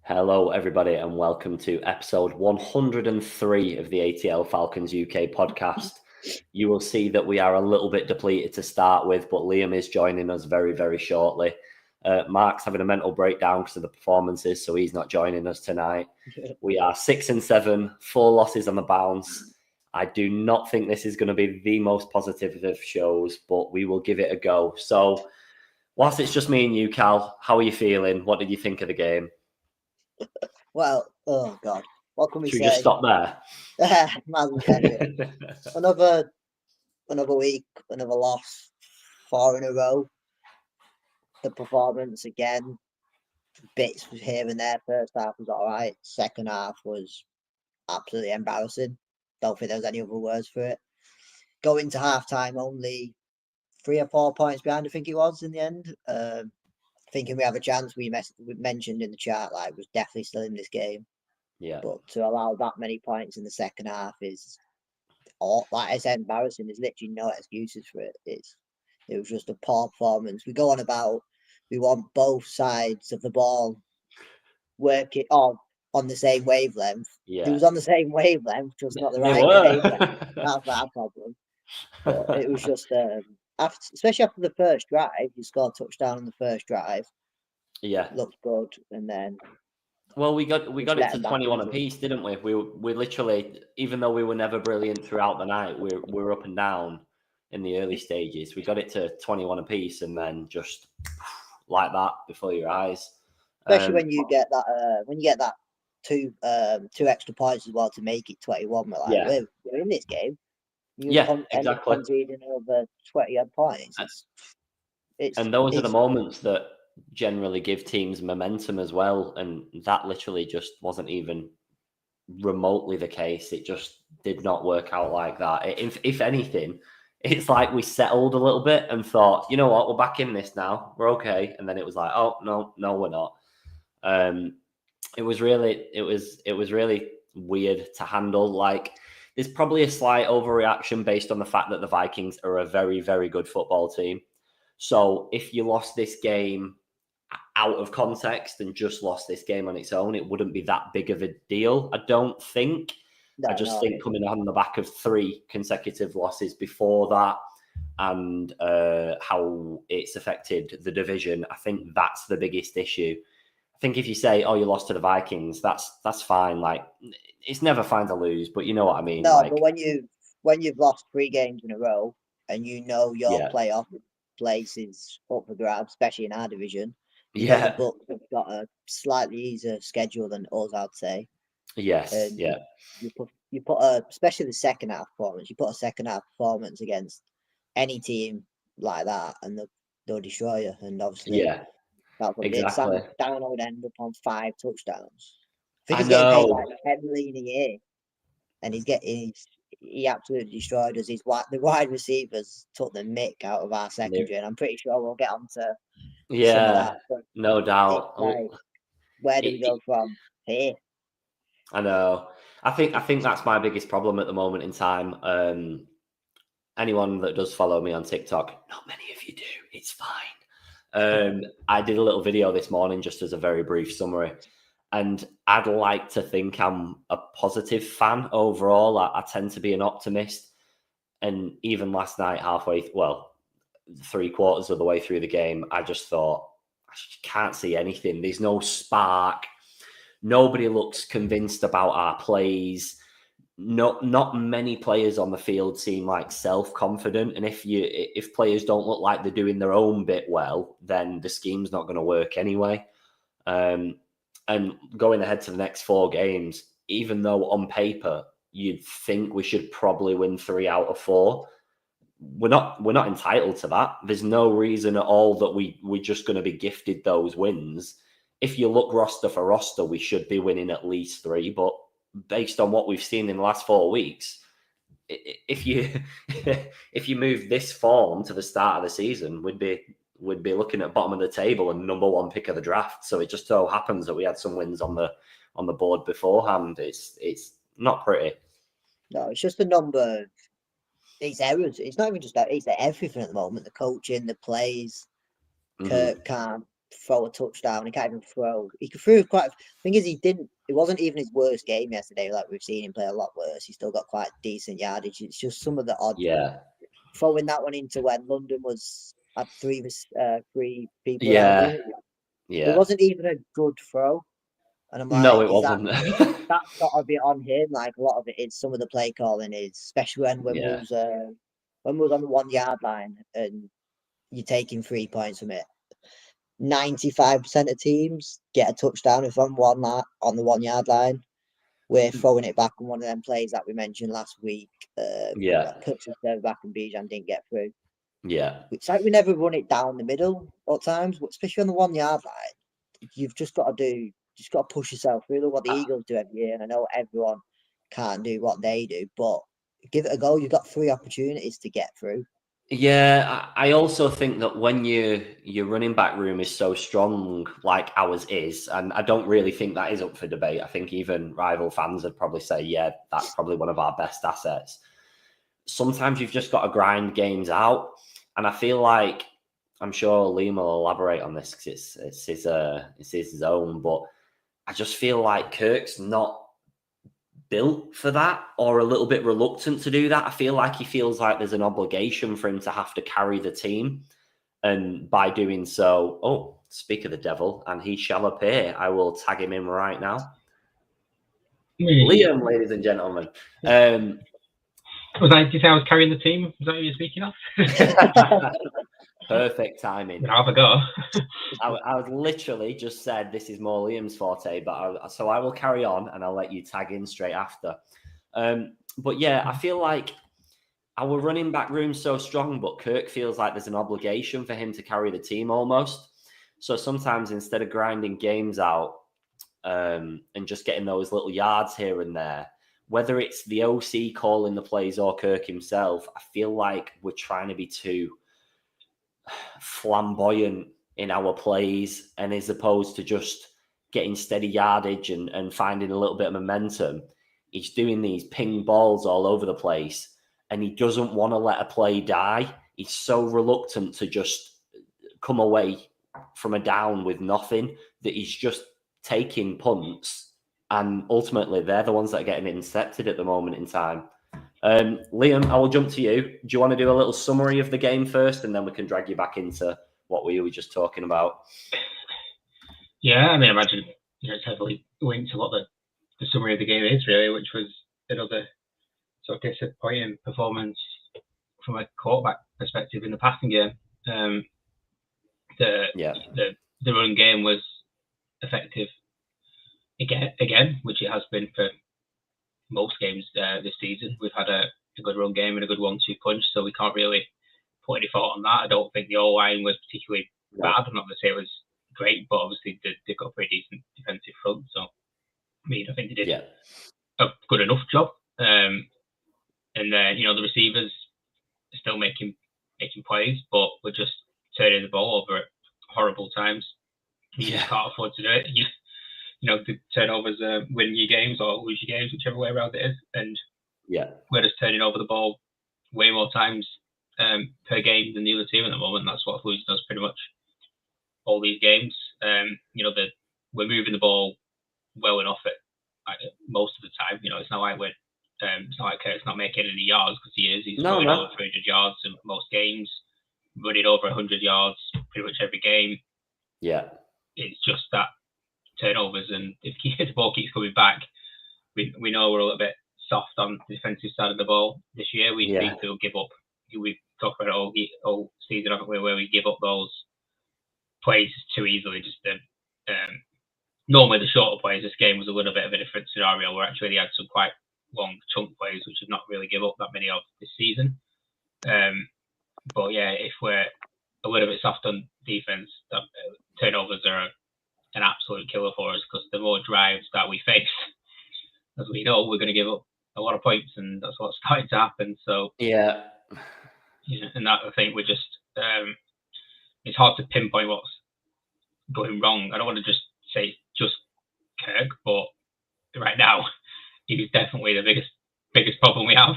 Hello, everybody, and welcome to episode 103 of the ATL Falcons UK podcast. You will see that we are a little bit depleted to start with, but Liam is joining us very, very shortly. Mark's having a mental breakdown because of the performances, so he's not joining us tonight. We are 6-7, 4 losses on the bounce. I do not think this is going to be the most positive of shows, but we will give it a go. So, whilst it's just me and you, Cal, how are you feeling? What did you think of the game? Well, oh God, what can we Should we say? just stop there? Might as well end it. Another week, another loss, 4 in a row. The performance again, bits here and there. First half was all right. Second half was absolutely embarrassing. Don't think there's any other words for it. Going to half time only 3 or 4 points behind, I think it was in the end. Thinking we have a chance. We mentioned in the chat like was definitely still in this game. Yeah. But to allow that many points in the second half is, like I said, embarrassing. There's literally no excuses for it. It was just a poor performance. We go on about we want both sides of the ball working on the same wavelength. Yeah. It was on the same wavelength, just not the They right were. wavelength. That's our problem. But it was just, especially after the first drive, you scored a touchdown on the first drive. Yeah. Looked good, and then. Well, we got it to 21 easy. apiece, didn't we? We literally, even though we were never brilliant throughout the night, we were up and down in the early stages. We got it to 21 apiece, and then just like that before your eyes. Especially when you get that two extra points as well to make it 21. We're like, Yeah. we're in this game. You Yeah, end up exactly. conceding over 20 odd points. And those are the moments that generally give teams momentum as well. And that literally just wasn't even remotely the case. It just did not work out like that. If anything, it's like we settled a little bit and thought, you know what, we're back in this now. We're okay. And then it was like, oh no, we're not. It was really weird to handle. Like, there's probably a slight overreaction based on the fact that the Vikings are a very, very good football team. So if you lost this game out of context and just lost this game on its own, it wouldn't be that big of a deal, I don't think. I just think coming on the back of 3 consecutive losses before that and how it's affected the division, I think that's the biggest issue. I think if you say, oh, you lost to the Vikings, that's fine. Like, it's never fine to lose, but you know what I mean. No, like, but when you've lost 3 games in a row and you know your playoff place is up for grabs, especially in our division. You know the Bucks have got a slightly easier schedule than us, I'd say. Yes, and yeah. You put especially the second half performance. You put a second half performance against any team like that, and they'll destroy you. And obviously, that's what exactly. Sam Darnold would end up on 5 touchdowns. I think I he's getting paid know. like $10 million a year, and he absolutely destroyed us. The wide receivers took the mick out of our secondary, and I'm pretty sure we'll get onto some of that. But no doubt. like, where do we go from here? I know. I think that's my biggest problem at the moment in time. Anyone that does follow me on TikTok, not many of you do. It's fine. I did a little video this morning just as a very brief summary. And I'd like to think I'm a positive fan overall. I tend to be an optimist. And even last night, 3/4 of the way through the game, I just thought, I can't see anything. There's no spark. Nobody looks convinced about our plays. Not many players on the field seem like self-confident. And if players don't look like they're doing their own bit well, then the scheme's not going to work anyway. And going ahead to the next 4 games, even though on paper you'd think we should probably win 3 out of 4, we're not entitled to that. There's no reason at all that we're just going to be gifted those wins. If you look roster for roster, we should be winning at least 3. But based on what we've seen in the last 4 weeks, if you move this form to the start of the season, we'd be looking at bottom of the table and number 1 pick of the draft. So it just so happens that we had some wins on the board beforehand. It's not pretty. No, it's just a number. It's errors. It's not even just that. It's everything at the moment. The coaching, the plays. Kirk can't throw a touchdown. He can't even throw. He could throw quite. Thing is, he didn't. It wasn't even his worst game yesterday. Like we've seen him play a lot worse. He still got quite decent yardage. It's just some of the odd. Yeah. Throwing that one into when London had three people around him. Yeah. It wasn't even a good throw. And I'm like, no, it wasn't. That's got to be on him. Like a lot of it is some of the play calling is, especially when we was on the 1 yard line and you're taking 3 points from it. 95% of teams get a touchdown if on the 1 yard line. We're throwing it back on one of them plays that we mentioned last week. Cooks was back and Bijan didn't get through. Yeah. It's like we never run it down the middle at times, especially on the 1 yard line. You've just got to push yourself through. Look what the Eagles do every year. And I know everyone can't do what they do, but give it a go. You've got 3 opportunities to get through. Yeah, I also think that when your running back room is so strong like ours is, and I don't really think that is up for debate. I think even rival fans would probably say, yeah, that's probably one of our best assets. Sometimes you've just got to grind games out. And I feel like, I'm sure Liam will elaborate on this because it's his own, but I just feel like Kirk's not built for that or a little bit reluctant to do that. I feel like he feels like there's an obligation for him to have to carry the team. And by doing so, speak of the devil, and he shall appear. I will tag him in right now. Liam, ladies and gentlemen. Did you say I was carrying the team? Was that what you're speaking of? Perfect timing. Have a go. I was literally just said this is more Liam's forte, so I will carry on and I'll let you tag in straight after. But yeah, I feel like our running back room's so strong, but Kirk feels like there's an obligation for him to carry the team almost. So sometimes instead of grinding games out and just getting those little yards here and there, whether it's the OC calling the plays or Kirk himself, I feel like we're trying to be too flamboyant in our plays, and as opposed to just getting steady yardage and finding a little bit of momentum, he's doing these ping balls all over the place, and he doesn't want to let a play die. He's so reluctant to just come away from a down with nothing that he's just taking punts, and ultimately they're the ones that are getting intercepted at the moment in time. Liam, I will jump to you. Do you want to do a little summary of the game first, and then we can drag you back into what we were just talking about? Yeah, I mean, I imagine it's heavily linked to what the summary of the game is, really, which was another sort of disappointing performance from a quarterback perspective in the passing game. The run game was effective again, which it has been for most games this season. We've had a good run game and a good 1-2 punch, so we can't really put any fault on that. I don't think the O-line was particularly bad. I'm not going to say it was great, but obviously they've got a pretty decent defensive front. So, I mean, I think they did a good enough job. And then, the receivers are still making plays, but we're just turning the ball over at horrible times. You just can't afford to do it. The turnovers win your games or lose your games, whichever way around it is. And we're just turning over the ball way more times per game than the other team at the moment. That's what Fluid does pretty much all these games. We're moving the ball well enough at most of the time. It's not like it's not like Kurt's not making any yards, because he is. He's going over 300 yards in most games, running over 100 yards pretty much every game. Yeah, it's just that turnovers, and if the ball keeps coming back, we know we're a little bit soft on the defensive side of the ball this year. We seem to give up. We've talked about it all season, haven't we, where we give up those plays too easily. Just normally the shorter plays. This game was a little bit of a different scenario where actually they had some quite long chunk plays, which have not really give up that many of this season. But yeah, if we're a little bit soft on defense, turnovers are an absolute killer for us, because the more drives that we face, as we know, we're going to give up a lot of points, and that's what's starting to happen. So and that, I think we're just it's hard to pinpoint what's going wrong. I don't want to just say just Kirk, but right now he's definitely the biggest problem we have,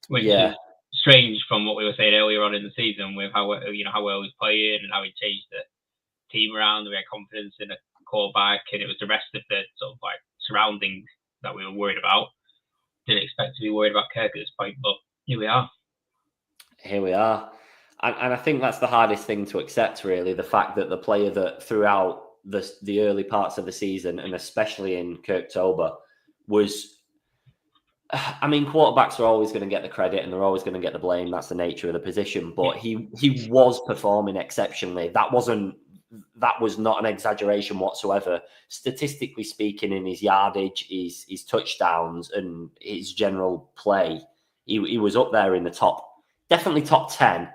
which is strange from what we were saying earlier on in the season with how well he's playing and how he changed team around, we had confidence in a quarterback, and it was the rest of the sort of like surrounding that we were worried about. Didn't expect to be worried about Kirk at this point, but here we are. Here we are. And I think that's the hardest thing to accept, really, the fact that the player that throughout the early parts of the season, and especially in Kirktober, was... I mean, quarterbacks are always going to get the credit and they're always going to get the blame. That's the nature of the position. But he was performing exceptionally. That was not an exaggeration whatsoever. Statistically speaking, in his yardage, his touchdowns, and his general play, he was up there in the definitely top 10.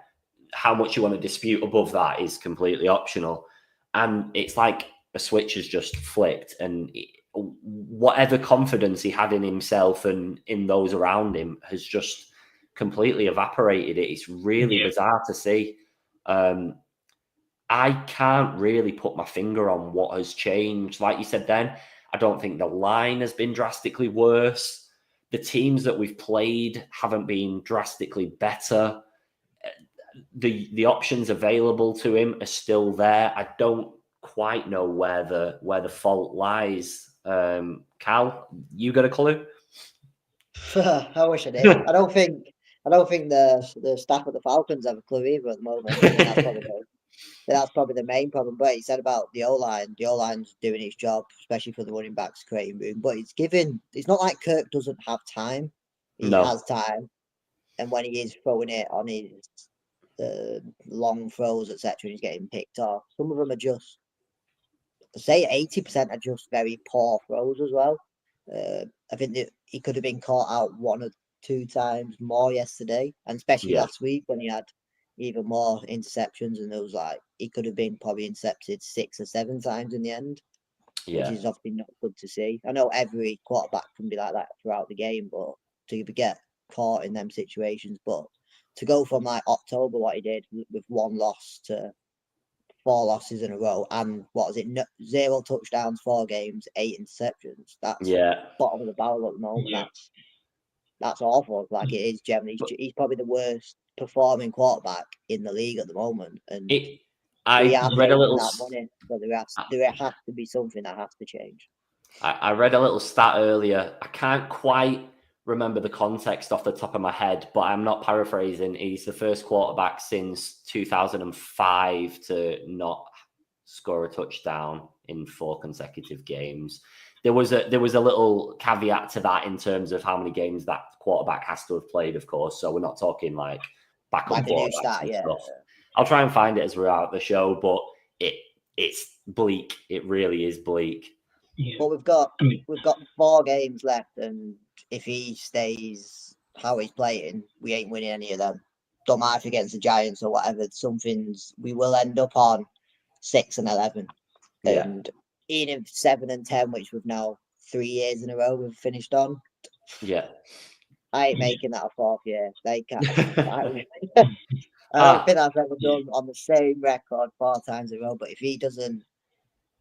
How much you want to dispute above that is completely optional. And it's like a switch has just flipped, and whatever confidence he had in himself and in those around him has just completely evaporated. It's really bizarre to see. I can't really put my finger on what has changed. Like you said then, I don't think the line has been drastically worse. The teams that we've played haven't been drastically better. The options available to him are still there. I don't quite know where the fault lies. Cal, you got a clue? I wish I did. I don't think the staff of the Falcons have a clue either at the moment. That's probably the main problem. But he said about the O-line. The O-line's doing its job, especially for the running backs, creating room. But it's not like Kirk doesn't have time. He has time. And when he is throwing it on his long throws, etc., and he's getting picked off, some of them are just, say 80% are just very poor throws as well. I think that he could have been caught out 1 or 2 times more yesterday, and especially last week when he had even more interceptions, and it was like he could have been probably intercepted 6 or 7 times in the end, which is obviously not good to see. I know every quarterback can be like that throughout the game, but to get caught in them situations, but to go from like October, what he did with 1 loss to 4 losses in a row, and 0 touchdowns, 4 games, 8 interceptions. That's bottom of the barrel at the moment. Yeah. That's awful. Like, it is generally, he's probably the worst performing quarterback in the league at the moment. And I read a little. That money, so there has to be something that has to change. I read a little stat earlier. I can't quite remember the context off the top of my head, but I'm not paraphrasing. He's the first quarterback since 2005 to not score a touchdown in 4 consecutive games. There was a little caveat to that in terms of how many games that quarterback has to have played, of course. So we're not talking like backup quarterbacks and stuff. I'll try and find it as we're out the show, but it's bleak. It really is bleak. Yeah. But we've got 4 games left, and if he stays how he's playing, we ain't winning any of them. Don't matter if against the Giants or whatever. We will end up on 6 and 11, and even 7 and 10, which we've now 3 years in a row we've finished on. Yeah, I ain't making that a 4th year. They can't. I don't think I've ever done on the same record 4 times in a row. But if he doesn't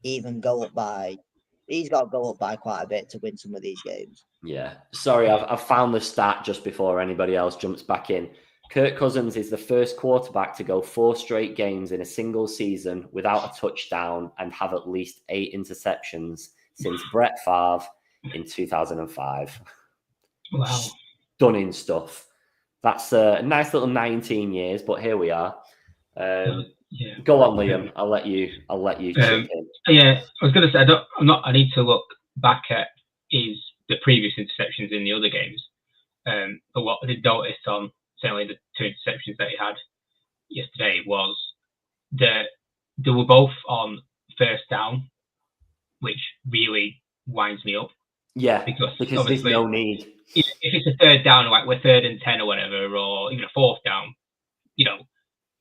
even go up by, he's got to go up by quite a bit to win some of these games. Yeah. Sorry, I've found the stat just before anybody else jumps back in. Kirk Cousins is the first quarterback to go 4 straight games in a single season without a touchdown and have at least 8 interceptions since Brett Favre in 2005. Wow. Stunning stuff. That's a nice little 19 years, but here we are. Go on, Liam. I'll let you chip in. Yeah, I was going to say I need to look back at the previous interceptions in the other games. But what I did notice on certainly the 2 interceptions that he had yesterday was that they were both on first down, which really winds me up. Yeah, because there's no need. If it's a 3rd down, like we're 3rd and 10 or whatever, or even a 4th down,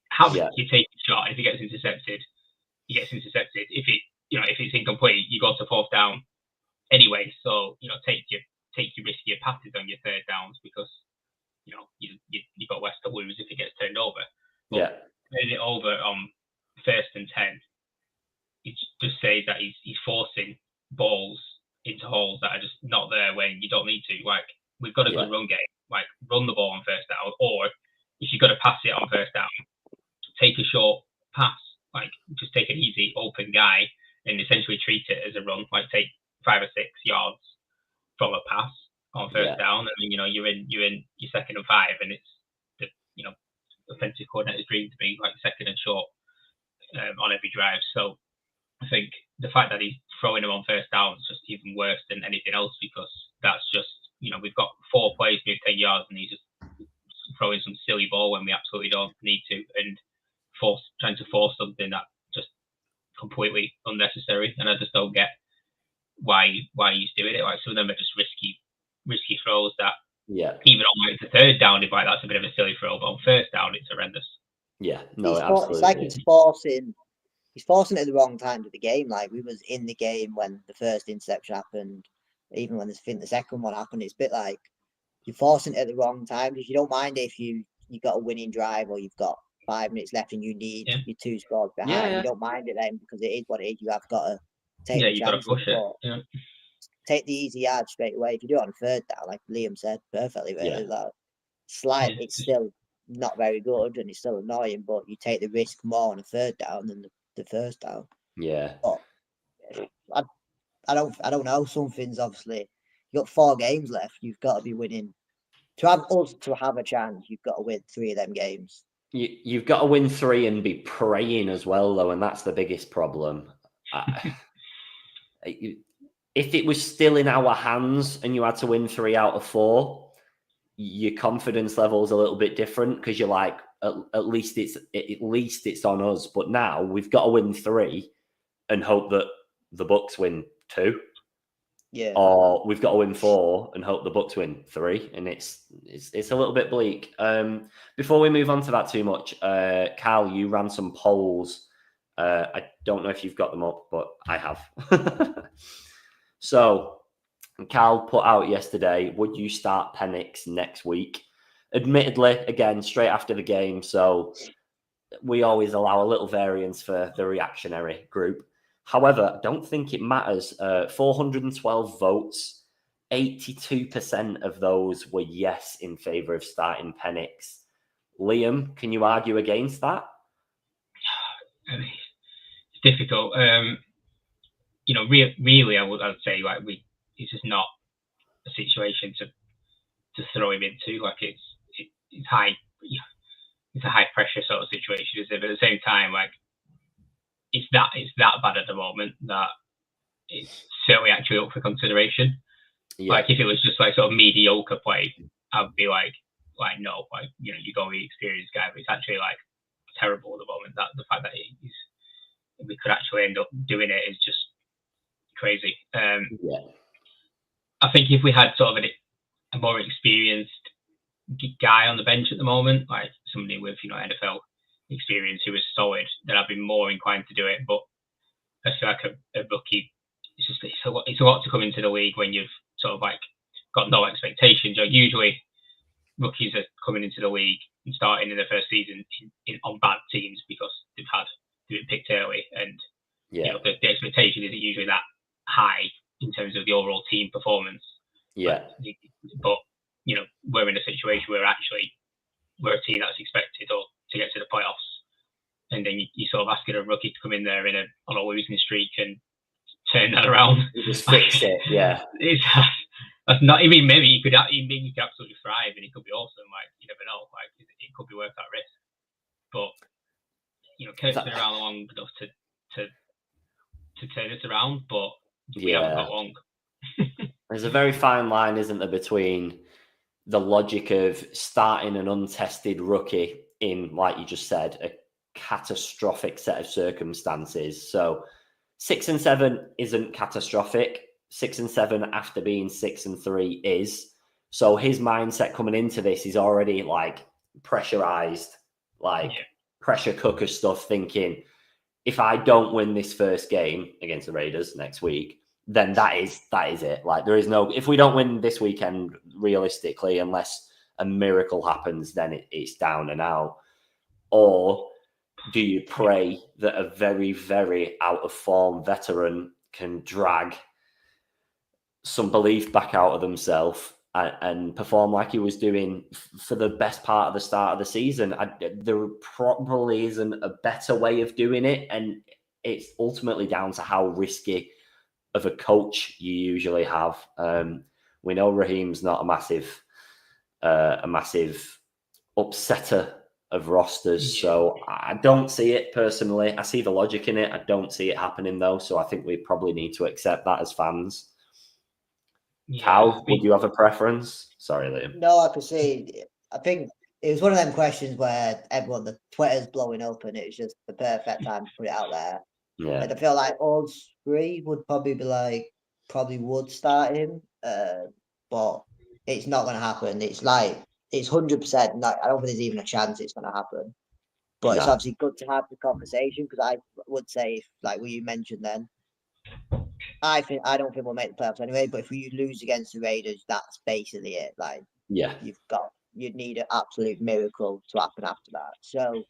how do you take a shot? If he gets intercepted, he gets intercepted. If it's incomplete, you go to 4th down anyway. So take your riskier passes on your 3rd downs because you've got less to lose if it gets turned over. But turning it over on 1st and 10, it just says that he's forcing balls into holes that are just not there when you don't need to. Like, we've got a good run game. Like, run the ball on 1st down, or if you've got to pass it on 1st down, take a short pass. Like, just take an easy open guy and essentially treat it as a run, like take 5 or 6 yards from a pass on first down, and then you're in your 2nd and 5, and it's the offensive coordinator's dream to be like 2nd and short on every drive. So I think the fact that he's throwing them on first down is just even worse than anything else, because that's just we've got 4 plays for 10 yards, and he's just throwing some silly ball when we absolutely don't need to, and trying to force something that just completely unnecessary. And I just don't get why he's doing it. Like, some of them are just risky throws that even on like the 3rd down, if like that's a bit of a silly throw, but on first down it's horrendous. Yeah, no, absolutely. It's like he's forcing it at the wrong time of the game. Like, we was in the game when the first interception happened, even when the second one happened. It's a bit like you're forcing it at the wrong time, because you don't mind if you got a winning drive or you've got 5 minutes left and you need your 2 scores behind. You don't mind it then, because it is what it is. You have got to take the you got to push it. Take the easy yard straight away. If you do it on 3rd down, like Liam said perfectly, really, like it's still not very good and it's still annoying, but you take the risk more on a 3rd down than the first down. Yeah. But I don't know. Something's obviously, you got 4 games left. You've got to be winning. To have a chance, you've got to win 3 of them games. You've got to win 3 and be praying as well, though, and that's the biggest problem. If it was still in our hands and you had to win 3 out of 4, your confidence level is a little bit different, because you're like, at least it's on us. But now we've got to win 3 and hope that the Bucks win 2. Yeah. Or we've got to win 4 and hope the Bucks win 3, and it's a little bit bleak. Before we move on to that too much, Cal, you ran some polls. I don't know if you've got them up, but I have. So, Cal put out yesterday, would you start Penix next week? Admittedly, again, straight after the game, so we always allow a little variance for the reactionary group. However, I don't think it matters. 412 votes, 82% of those were yes in favour of starting Penix. Liam, can you argue against that? It's difficult. Really, I would say like it's just not a situation to throw him into. Like it's high, it's a high pressure sort of situation, isn't it? But at the same time, like it's that bad at the moment that it's certainly actually up for consideration. Yeah. Like if it was just like sort of mediocre play, I'd be like no, like you go with the experienced guy, but it's actually like terrible at the moment. That the fact that we could actually end up doing it is just crazy. I think if we had sort of a more experienced guy on the bench at the moment, like somebody with NFL experience who was solid, then I'd be more inclined to do it. But I feel like a rookie, it's a lot to come into the league when you've sort of like got no expectations. Usually rookies are coming into the league and starting in the first season on bad teams because they've been picked early, and the expectation isn't usually that high in terms of the overall team performance. But we're in a situation where actually we're a team that's expected to get to the playoffs, and then you sort of asking a rookie to come in there on a losing streak and turn that around. Just fix it. Yeah, that's not. I mean, maybe he could absolutely thrive, and he could be awesome. Like you never know. Like it could be worth that risk. But Kurt's been around long enough to turn it around, but we haven't got long. There's a very fine line, isn't there, between the logic of starting an untested rookie in, like you just said, a catastrophic set of circumstances. So 6-7 isn't catastrophic. 6-7 after being 6-3 is. So his mindset coming into this is already like pressurized, pressure cooker stuff, thinking, if I don't win this first game against the Raiders next week, then that is it. Like there is no, if we don't win this weekend, realistically, unless a miracle happens, then it's down and out. Or do you pray that a very, very out of form veteran can drag some belief back out of themselves and perform like he was doing for the best part of the start of the season? There probably isn't a better way of doing it. And it's ultimately down to how risky of a coach you usually have. We know Raheem's not a massive upsetter of rosters, so I don't see it personally. I see the logic in it. I don't see it happening though, so I think we probably need to accept that as fans. Cal, would you have a preference? Sorry, Liam. No, I could see. I think it was one of them questions where the Twitter's blowing up, and it was just the perfect time to put it out there. Yeah. And I feel like all three would probably would start him, but it's not going to happen. It's 100%. I don't think there's even a chance it's going to happen. But it's obviously good to have the conversation, because I would say, like what you mentioned then, I don't think we'll make the playoffs anyway. But if you lose against the Raiders, that's basically it. Like, you'd need an absolute miracle to happen after that. So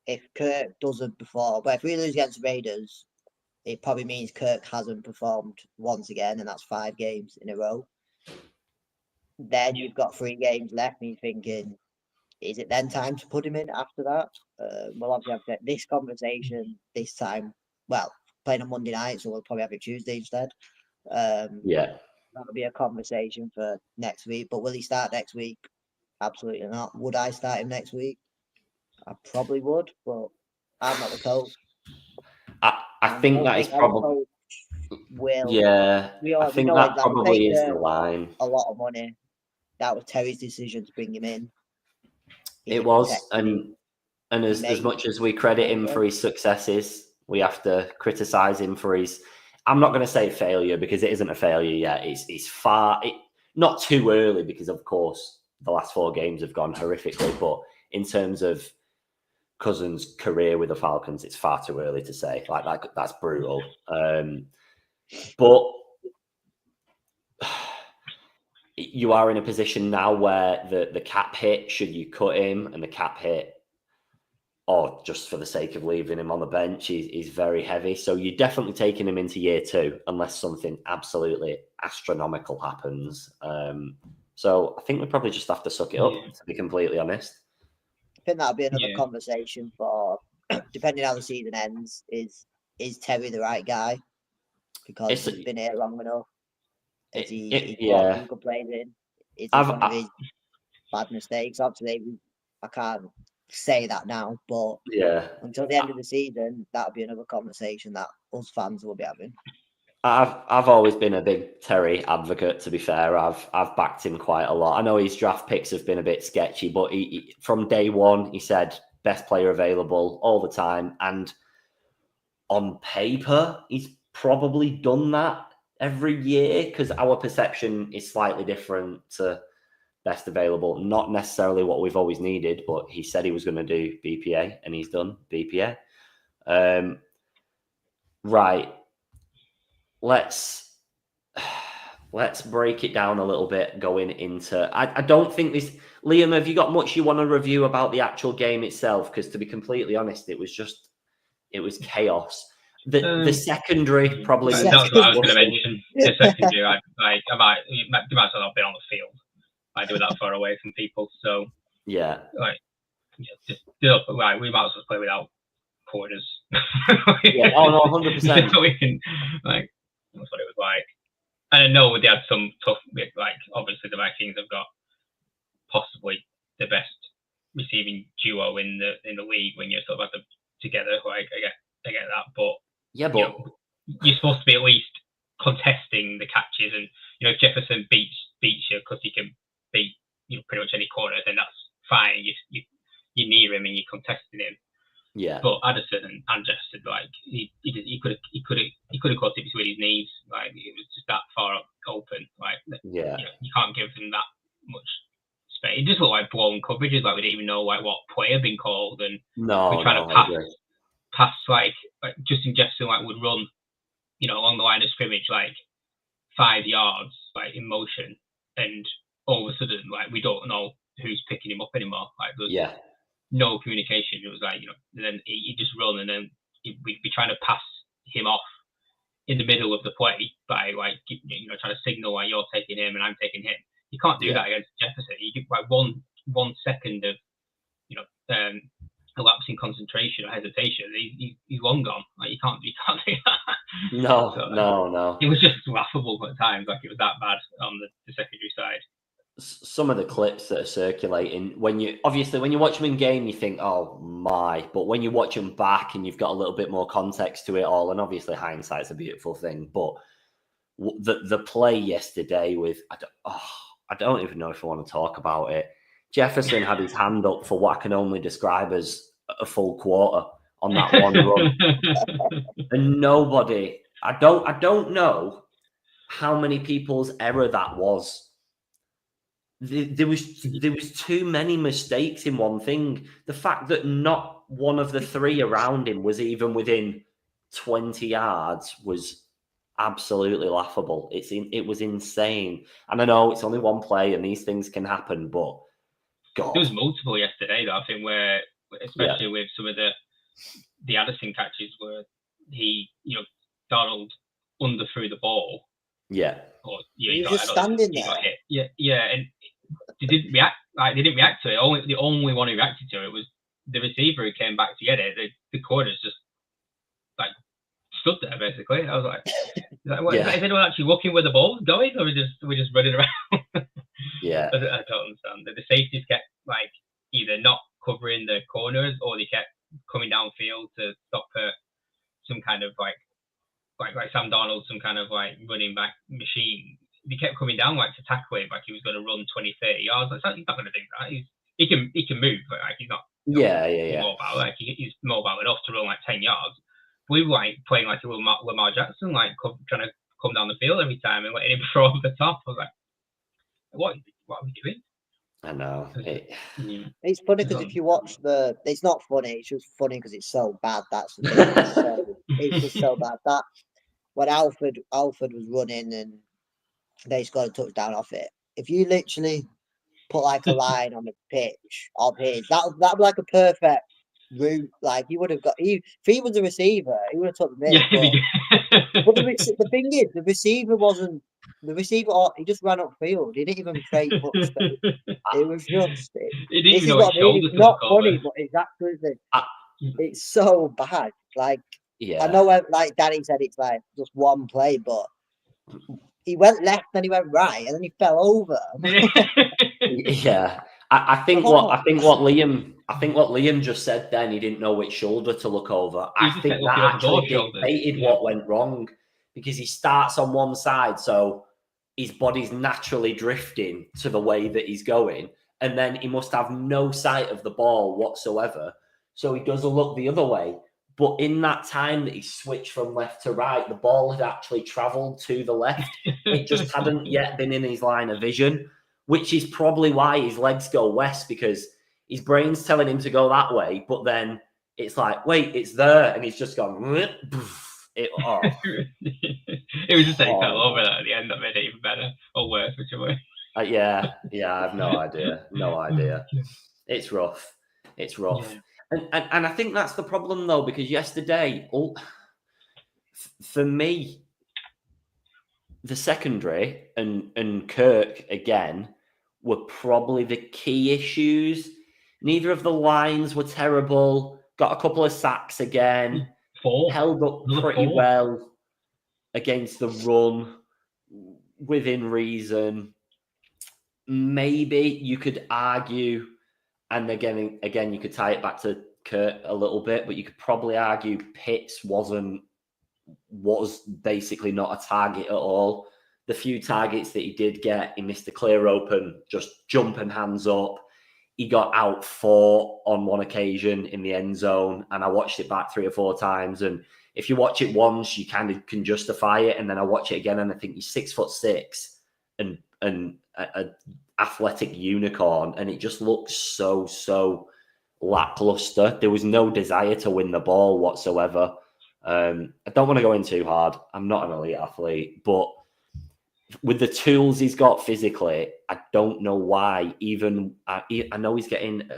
if Kirk doesn't perform, but if we lose against the Raiders, it probably means Kirk hasn't performed once again, and that's 5 games in a row. Then you've got 3 games left, and you're thinking, is it then time to put him in after that? We'll obviously have this conversation this time. Well, playing on Monday night, so we'll probably have it Tuesday instead. That'll be a conversation for next week. But will he start next week? Absolutely not. Would I start him next week? I probably would, but I'm not the coach. I think that is probably. I think that probably is the line. A lot of money. That was Terry's decision to bring him in. It was, and as much as we credit him for his successes, we have to criticize him for his. I'm not going to say failure, because it isn't a failure yet. It's not too early, because of course the last 4 games have gone horrifically. But in terms of Cousins' career with the Falcons, it's far too early to say. Like that's brutal. But you are in a position now where the cap hit, should you cut him, and the cap hit, or just for the sake of leaving him on the bench, is very heavy. So you're definitely taking him into year 2, unless something absolutely astronomical happens. So I think we probably just have to suck it up, to be completely honest. I think that'll be another conversation for, depending how the season ends, is Terry the right guy? Because he's been here long enough. Has he brought some good players in? Is it one of his bad mistakes? Obviously, I can't say that now, but until the end of the season, that'll be another conversation that us fans will be having. I've always been a big Terry advocate, to be fair. I've backed him quite a lot. I know his draft picks have been a bit sketchy, but he from day one, he said best player available all the time. And on paper, he's probably done that every year, because our perception is slightly different to best available. Not necessarily what we've always needed, but he said he was going to do BPA, and he's done BPA. Right. Let's break it down a little bit going into. I don't think this. Liam, have you got much you want to review about the actual game itself? Because to be completely honest, it was chaos. The secondary probably. That's what I was going to mention. The secondary, I might as well not be on the field. I do that far away from people. So we might as well play without corners. 100%. That's what it was like. And I know they had some tough, obviously the Vikings have got possibly the best receiving duo in the league when you're sort of together. I get that, but you're supposed to be at least contesting the catches, and if Jefferson beats you because he can beat pretty much any corner, then that's fine. You're near him and you're contesting him. Yeah. But Addison and Jefferson, he could have caught it between his knees. It was just that far open. You can't give him that much space. It just looked like blown coverages. We didn't even know what play had been called, and we're trying to pass Justin Jefferson would run, along the line of scrimmage 5 yards in motion, and all of a sudden we don't know who's picking him up anymore. There's no communication. It was then he just run, and then we'd be trying to pass him off in the middle of the play by trying to signal you're taking him and I'm taking him. You can't do that against Jefferson. You do 1 second of elapsing concentration or hesitation, he's long gone. You can't do that. No, So, no. It was just laughable at times, like it was that bad on the secondary side. Some of the clips that are circulating, when you watch them in game, you think, oh my, but when you watch them back and you've got a little bit more context to it all, and obviously hindsight's a beautiful thing, but the play yesterday with, I don't even know if I want to talk about it. Jefferson had his hand up for what I can only describe as a full quarter on that one run. And nobody, I don't know how many people's error that was. There was too many mistakes in one thing. The fact that not one of the three around him was even within 20 yards was absolutely laughable. It was insane. And I know it's only one play and these things can happen, but God. There was multiple yesterday, though, I think, where, especially with some of the Addison catches where Donald underthrew the ball. Yeah. Or, he was just standing there. Got hit. Yeah, and they didn't react. They didn't react to it. The only one who reacted to it was the receiver who came back to get it. The corners just stood there basically. I was like, is anyone actually looking where the ball's going, or we're just running around? Yeah, I don't understand. The safeties kept either not covering the corners, or they kept coming downfield to stop some kind of like Sam Darnold, some kind of running back machine. They kept coming down to tackle him like he was going to run 20, 30 yards. He's not going to do that. He can move, but he's not. Mobile. He's mobile enough to run 10 yards. We were playing like a Lamar Jackson, trying to come down the field every time and letting him throw over the top. I was like, what are we doing? I know. It's funny because if you watch it's not funny. It's just funny because it's so bad. That's the thing. It's just so bad that when Alfred was running and they scored a touchdown off it. If you literally put a line on the pitch of his, that'd be a perfect route. He would have got. If he was a receiver, he would have took the miss. But the thing is, the receiver wasn't. The receiver, he just ran upfield. He didn't even create much space. It was just. He didn't even know his shoulders. It's not funny, but it's absolutely. It's so bad. I know, Danny said, it's just one play, but he went left, then he went right, and then he fell over. Yeah, I think what Liam just said then, he didn't know which shoulder to look over. I think that actually dictated what went wrong, because he starts on one side, so his body's naturally drifting to the way that he's going, and then he must have no sight of the ball whatsoever, so he does a look the other way. But in that time that he switched from left to right, the ball had actually travelled to the left. It just hadn't yet been in his line of vision, which is probably why his legs go west, because his brain's telling him to go that way, but then it's wait, it's there, and he's just gone. It was just that he fell over that at the end that made it even better, or worse, whichever way. Yeah, I have no idea. It's rough. Yeah. And I think that's the problem, though, because yesterday, for me, the secondary and Kirk again were probably the key issues. Neither of the lines were terrible. Got a couple of sacks again. Held up pretty well against the run within reason. Maybe you could argue, and again, you could tie it back to Kurt a little bit, but you could probably argue Pitts was basically not a target at all. The few targets that he did get, he missed a clear open, just jumping hands up. He got outfought on one occasion in the end zone, and I watched it back 3 or 4 times. And if you watch it once, you kind of can justify it, and then I watch it again, and I think he's 6'6" and an athletic unicorn, and it just looks so lackluster. There was no desire to win the ball whatsoever. I don't want to go in too hard. I'm not an elite athlete, but with the tools he's got physically, I don't know why. Even I know he's getting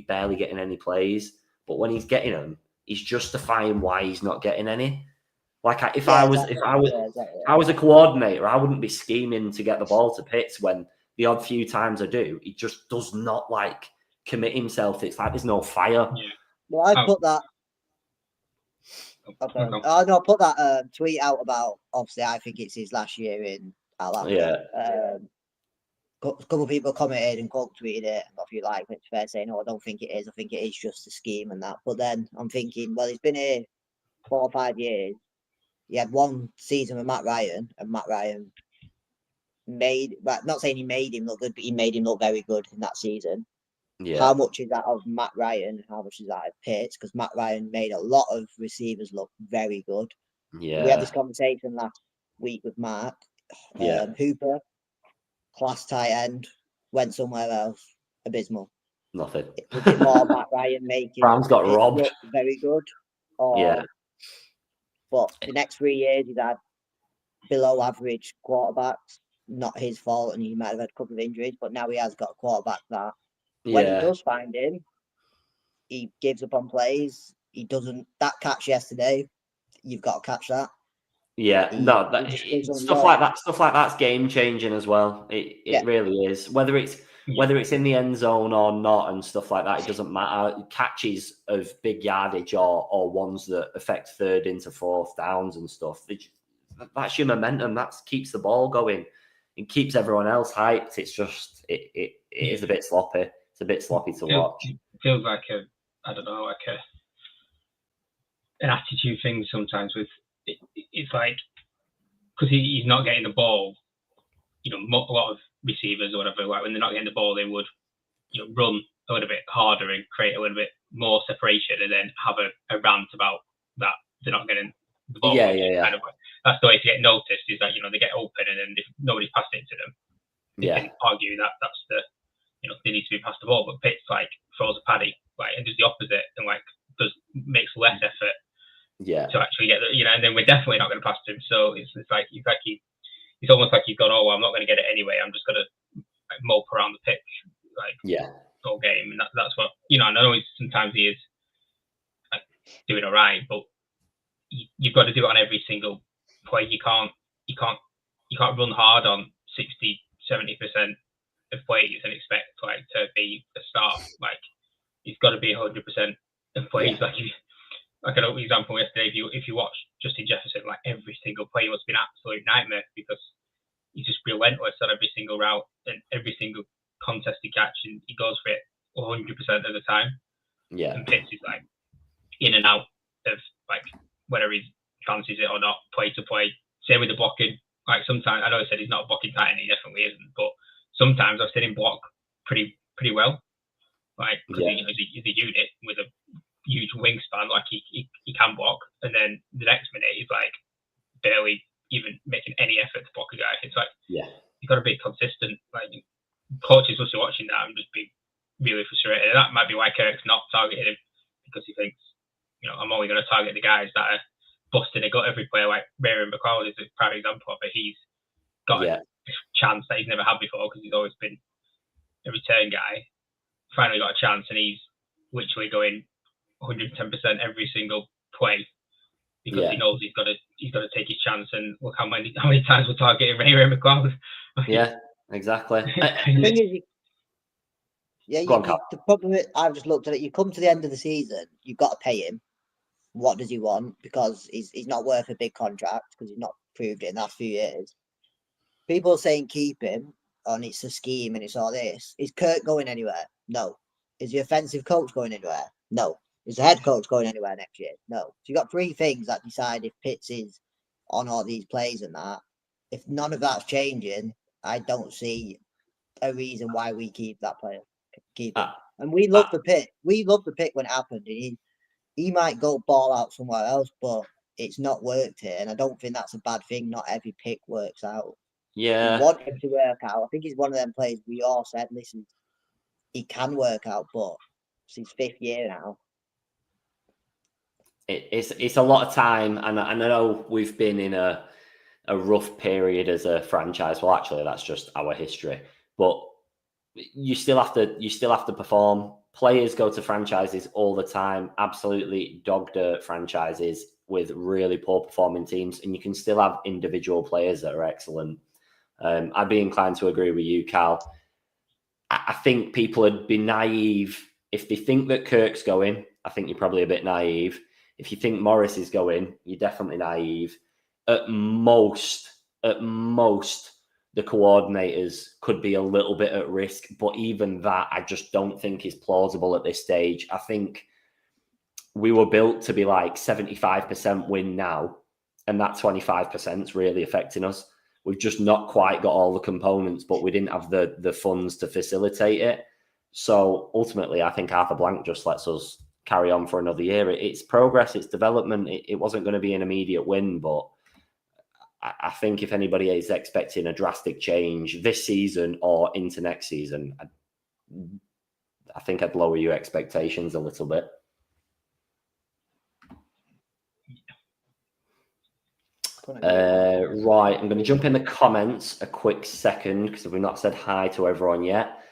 barely getting any plays, but when he's getting them, he's justifying why he's not getting any. If I was a coordinator, I wouldn't be scheming to get the ball to Pitts when the odd few times I do, he just does not commit himself. It's there's no fire. Yeah. Well, I put that. Okay. Oh no, I put that tweet out about. Obviously, I think it's his last year in Atlanta. Yeah. A couple of people commented and quote tweeted it. And if you like, it's fair saying, "No, I don't think it is. I think it is just a scheme and that." But then I'm thinking, well, he's been here 4 or 5 years. He had one season with Matt Ryan, and Matt Ryan not saying he made him look good, but he made him look very good in that season. Yeah. How much is that of Matt Ryan and how much is that of Pitts? Because Matt Ryan made a lot of receivers look very good. Yeah. We had this conversation last week with Mark. Hooper, class tight end, went somewhere else. Abysmal. Nothing. Was it more Matt Ryan making Brown's got robbed. Look very good? But the next 3 years he's had below average quarterbacks. Not his fault, and he might have had a couple of injuries, but now he has got a quarterback that when he does find him, he gives up on plays. He doesn't. That catch yesterday, you've got to catch that. Yeah, stuff like that's game changing as well. It really is. Whether it's in the end zone or not and stuff like that, it doesn't matter. Catches of big yardage or ones that affect third into fourth downs and stuff. That's your momentum. That keeps the ball going. It keeps everyone else hyped. It's just it is a bit sloppy. It's a bit sloppy to watch. It feels like an attitude thing sometimes. With it's like because he's not getting the ball. A lot of receivers or whatever, like when they're not getting the ball, they would run a little bit harder and create a little bit more separation, and then have a rant about that they're not getting the ball. Kind of, that's the way to get noticed. Is that they get open, and then if nobody's passed it to them, they can argue that that's the they need to be passed the ball. But Pitts throws a paddy and does the opposite and makes less effort to actually get and then we're definitely not going to pass to him. So it's almost like he's gone, oh, well, I'm not going to get it anyway. I'm just going to mope around the pitch all game, and that's what I know. Sometimes he is doing all right, but you've got to do it on every single play. You can't run hard on 60-70% of plays and expect to be a star. It's got to be 100% of plays. Like an example yesterday, if you watch Justin Jefferson, every single play must be an absolute nightmare because he's just relentless on every single route and every single contested catch, and he goes for it 100% of the time. Yeah. And Pitts is in and out of whether he fancies it or not, play to play. Same with the blocking. Sometimes I know I said he's not a blocking tight end, he definitely isn't, but sometimes I've seen him block pretty well. Because he's a unit with a huge wingspan, he can block, and then the next minute he's barely even making any effort to block a guy. It's you've got to be consistent. Coaches must be watching that and just be really frustrated. And that might be why Kirk's not targeting him, because he thinks, I'm only going to target the guys that are busting a gut every play. Ray McCall is a prime example of it. He's got a chance that he's never had before because he's always been a return guy. Finally got a chance, and he's literally going 110% every single play because he knows he's got to take his chance. And look how many times we're targeting Ray McCall. Yeah, exactly. The problem is, I've just looked at it. You come to the end of the season, you've got to pay him. What does he want? Because he's not worth a big contract because he's not proved it in the last few years. People are saying keep him, and it's a scheme and it's all this. Is Kirk going anywhere? No. Is the offensive coach going anywhere? No. Is the head coach going anywhere next year? No. So you got 3 things that decide if Pitts is on all these plays and that. If none of that's changing, I don't see a reason why we keep that player. Keep him. And we love the pick. We love the pick when it happened. He might go ball out somewhere else, but it's not worked here. And I don't think that's a bad thing. Not every pick works out. Yeah. We want him to work out. I think he's one of them players we all said, listen, he can work out, but it's his 5th year now. It's a lot of time, and I know we've been in a rough period as a franchise. Well, actually, that's just our history. But you still have to perform. Players go to franchises all the time, absolutely dog dirt franchises with really poor performing teams, and you can still have individual players that are excellent. I'd be inclined to agree with you, Cal. I think people would be naive if they think that Kirk's going. I think you're probably a bit naive. If you think Morris is going, you're definitely naive. At most, the coordinators could be a little bit at risk, but even that, I just don't think is plausible at this stage. I think we were built to be like 75% win now, and that 25% is really affecting us. We've just not quite got all the components, but we didn't have the funds to facilitate it. So ultimately, I think Arthur Blank just lets us carry on for another year. It's progress, it's development. It wasn't going to be an immediate win, but I think if anybody is expecting a drastic change this season or into next season, I think I'd lower your expectations a little bit. Right, I'm going to jump in the comments a quick second because we've not said hi to everyone yet.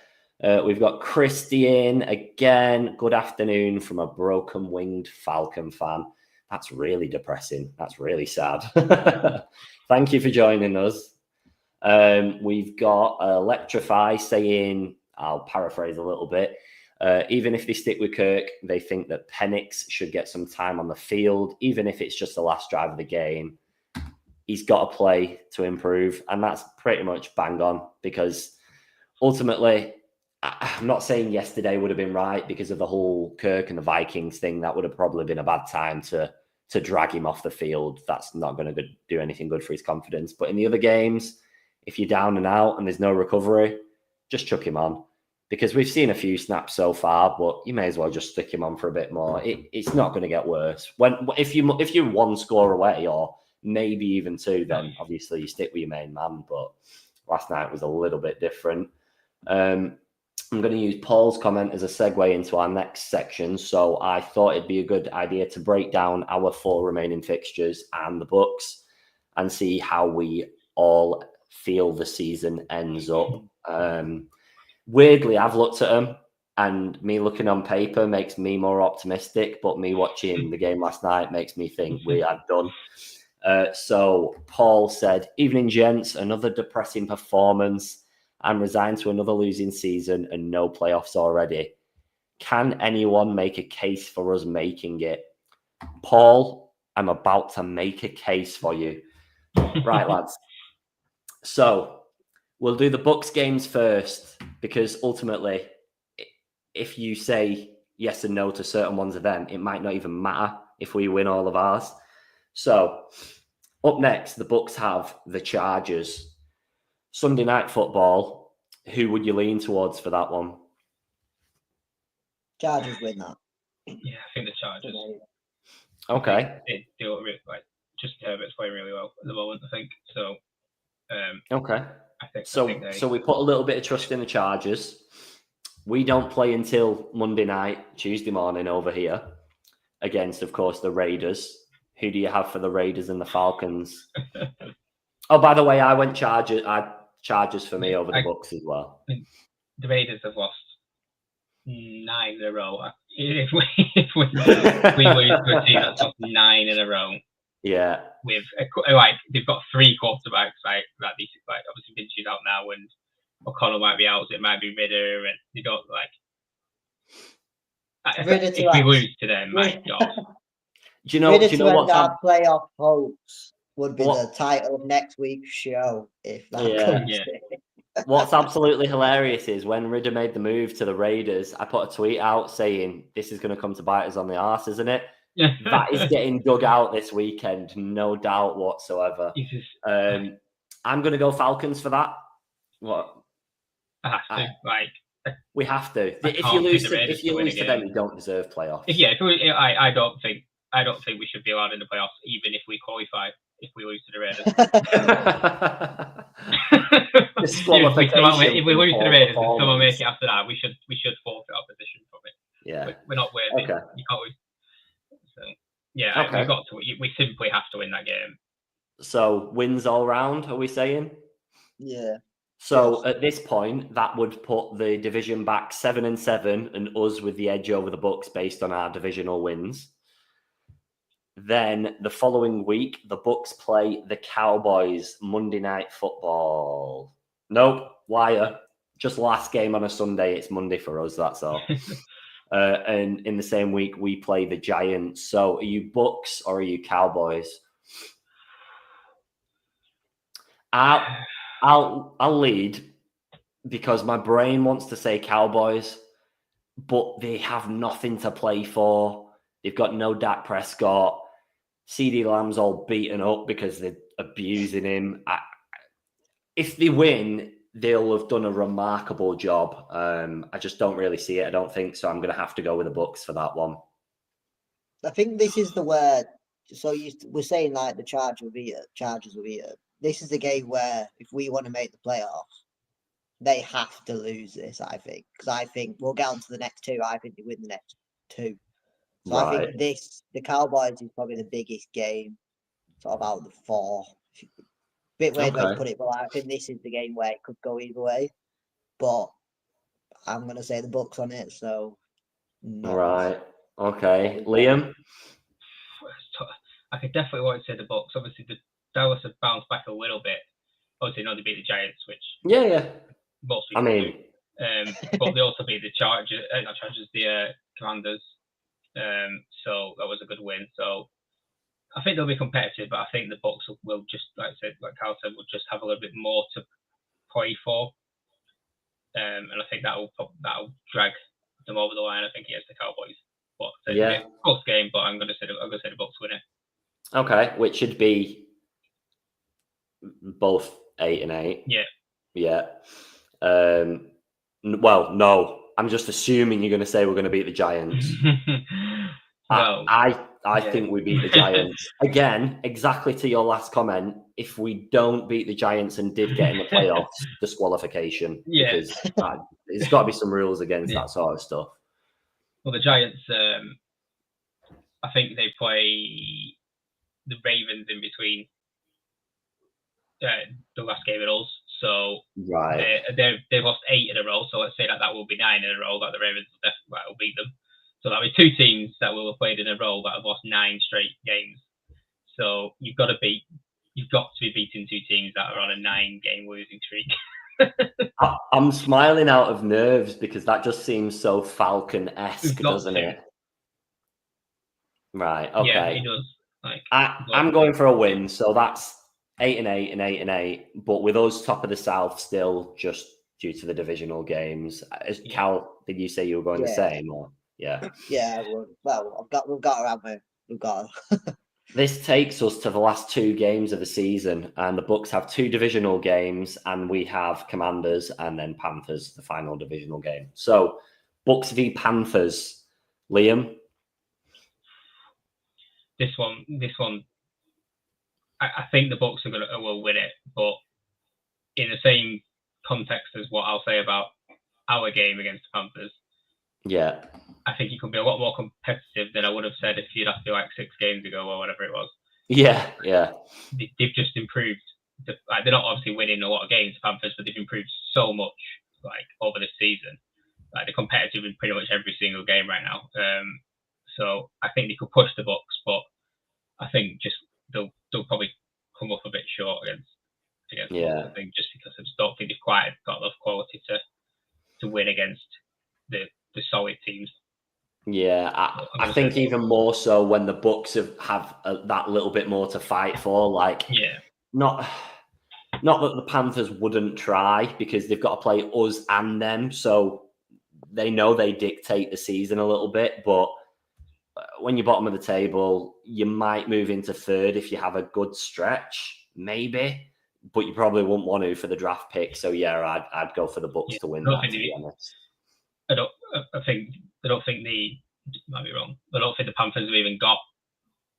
We've got Christian again. Good afternoon from a broken-winged Falcon fan. That's really depressing. That's really sad. Thank you for joining us. We've got Electrify saying, I'll paraphrase a little bit, even if they stick with Kirk, they think that Penix should get some time on the field, even if it's just the last drive of the game. He's got to play to improve, and that's pretty much bang on because ultimately, I'm not saying yesterday would have been right because of the whole Kirk and the Vikings thing. That would have probably been a bad time to drag him off the field. That's not going to do anything good for his confidence. But in the other games, if you're down and out and there's no recovery, just chuck him on because we've seen a few snaps so far, but you may as well just stick him on for a bit more. It's not going to get worse. If you're one score away or maybe even two, then obviously you stick with your main man. But last night was a little bit different. I'm going to use Paul's comment as a segue into our next section. So I thought it'd be a good idea to break down our 4 remaining fixtures and the books and see how we all feel the season ends up. Weirdly, I've looked at them and me looking on paper makes me more optimistic, but me watching the game last night makes me think we are done. So Paul said, evening gents, another depressing performance. I'm resigned to another losing season and no playoffs already. Can anyone make a case for us making it? Paul, I'm about to make a case for you. Right, lads. So we'll do the Bucks games first because ultimately, if you say yes and no to certain ones of them, it might not even matter if we win all of ours. So up next, the Bucks have the Chargers. Sunday Night Football, who would you lean towards for that one? Chargers win that. Yeah, I think the Chargers. Okay. They do really, Justin Herbert's playing really well at the moment, I think. So, okay. I think so we put a little bit of trust in the Chargers. We don't play until Monday night, Tuesday morning over here against, of course, the Raiders. Who do you have for the Raiders and the Falcons? Oh, by the way, I went Chargers for me over the Bucks as well. The Raiders have lost 9 in a row. If we lose to a team that's lost 9 in a row, yeah, with they've got 3 quarterbacks obviously Vinci's out now and O'Connell might be out, so it might be Ridder, and they don't if we lose to them, my God. Do you know what's our playoff hopes? Would be the title of next week's show if that comes in. What's absolutely hilarious is when Ridder made the move to the Raiders, I put a tweet out saying, this is going to come to bite us on the arse, isn't it? That is getting dug out this weekend, no doubt whatsoever. I'm going to go Falcons for that. What? I have to. We have to. If you lose to them, you don't deserve playoffs. I don't think we should be allowed in the playoffs, even if we qualify. If we lose to the Raiders, if we lose to the Raiders and someone make it after that, we should forfeit our position from it. Yeah, we're not worthy. Okay. You can't lose. So we've got to. We simply have to win that game. So wins all round. Are we saying? Yeah. So at this point, that would put the division back 7-7, and us with the edge over the Bucks based on our divisional wins. Then the following week, the Bucks play the Cowboys Monday Night And in the same week, we play the Giants. So are you Bucks or are you Cowboys? I'll lead because my brain wants to say Cowboys, but they have nothing to play for. They've got no Dak Prescott. CeeDee Lamb's all beaten up because they're abusing him. If they win, they'll have done a remarkable job. I just don't really see it. I don't think so. I'm going to have to go with the Bucks for that one. I think this is the where. So we're saying like the Chargers will beat it. This is the game where if we want to make the playoffs, they have to lose this. I think because I think we'll get on to the next two. I think they win the next two. So I think the Cowboys is probably the biggest game, sort of out of the four. Bit weird way to put it, but I think this is the game where it could go either way. But I'm going to say the Bucks on it. So right, okay, Liam. I could definitely want to say the Bucks. Obviously, the Dallas have bounced back a little bit. Obviously, not to beat the Giants, which most people do. But they also beat the Chargers, the Commanders. So that was a good win. So I think they'll be competitive, but I think the Bucks will just, like Carl said, will just have a little bit more to play for. And I think that'll drag them over the line. I think against the Cowboys. But it's a close game, but I'm going to say the Bucks win it. Okay, which should be both 8-8. Yeah. Well, no, I'm just assuming you're going to say we're going to beat the Giants. Well, I think we beat the Giants. Again, exactly to your last comment, if we don't beat the Giants and did get in the playoffs, disqualification. Yeah. Because there's got to be some rules against that sort of stuff. Well, the Giants, I think they play the Ravens in between the last game of us. So they've lost 8 in a row. So let's say that will be 9 in a row that the Ravens will beat them. So that'll be 2 teams that will have played in a row that have lost 9 straight games. So you've got to be beating 2 teams that are on a 9-game losing streak. I'm smiling out of nerves because that just seems so Falcon-esque, doesn't it? Right. Okay. Yeah, it does. I'm going for a win, so that's 8-8 and 8-8. But with us top of the South still, just due to the divisional games. Cal, did you say you were going the same? Or yeah. Well, we've got to have it. We've got to. This takes us to the last 2 games of the season, and the Bucks have 2 divisional games, and we have Commanders and then Panthers, the final divisional game. So, Bucks v Panthers, Liam. This one. I think the Bucks will win it, but in the same context as what I'll say about our game against the Panthers. Yeah. I think it could be a lot more competitive than I would have said if you'd asked me 6 games ago or whatever it was. Yeah. They've just improved. They're not obviously winning a lot of games, the Panthers, but they've improved so much over this season. They're competitive in pretty much every single game right now. So I think they could push the Bucks, but I think just they'll probably come up a bit short against the Bucks. I think just because I just don't think they've quite got enough quality to win against the solid teams. Yeah, I think even more so when the Bucks have that little bit more to fight for. Not that the Panthers wouldn't try because they've got to play us and them, so they know they dictate the season a little bit. But when you're bottom of the table, you might move into 3rd if you have a good stretch, maybe. But you probably wouldn't want to for the draft pick. So yeah, I'd go for the Bucks to win that. To be honest. I don't think might be wrong. I don't think the Panthers have even got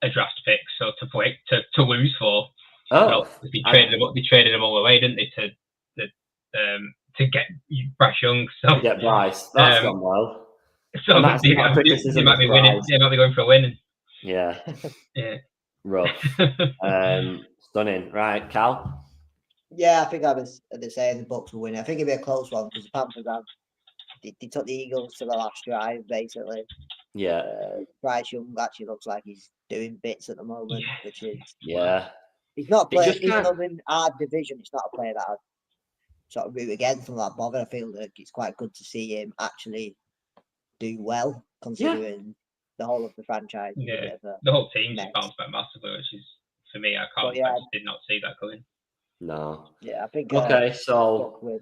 a draft pick, so to lose for. They traded them all away, didn't they? To get Bryce Young. So to get Bryce, that's gone well. So they might be winning. They might be going for a win. Yeah. Yeah. Rough. Stunning, right, Cal? Yeah, I think I was saying the Bucks will win. I think it'll be a close one because the Panthers they took the Eagles to the last drive, basically. Yeah. Bryce Young actually looks like he's doing bits at the moment, which is he's not playing. Even though in our division, it's not a player that I'd sort of root against. I'm not bothered. I feel like it's quite good to see him actually do well, considering the whole of the franchise. Yeah, the whole team's bounced back massively, which is, for me, I just did not see that coming. No. Yeah, I think. Okay, so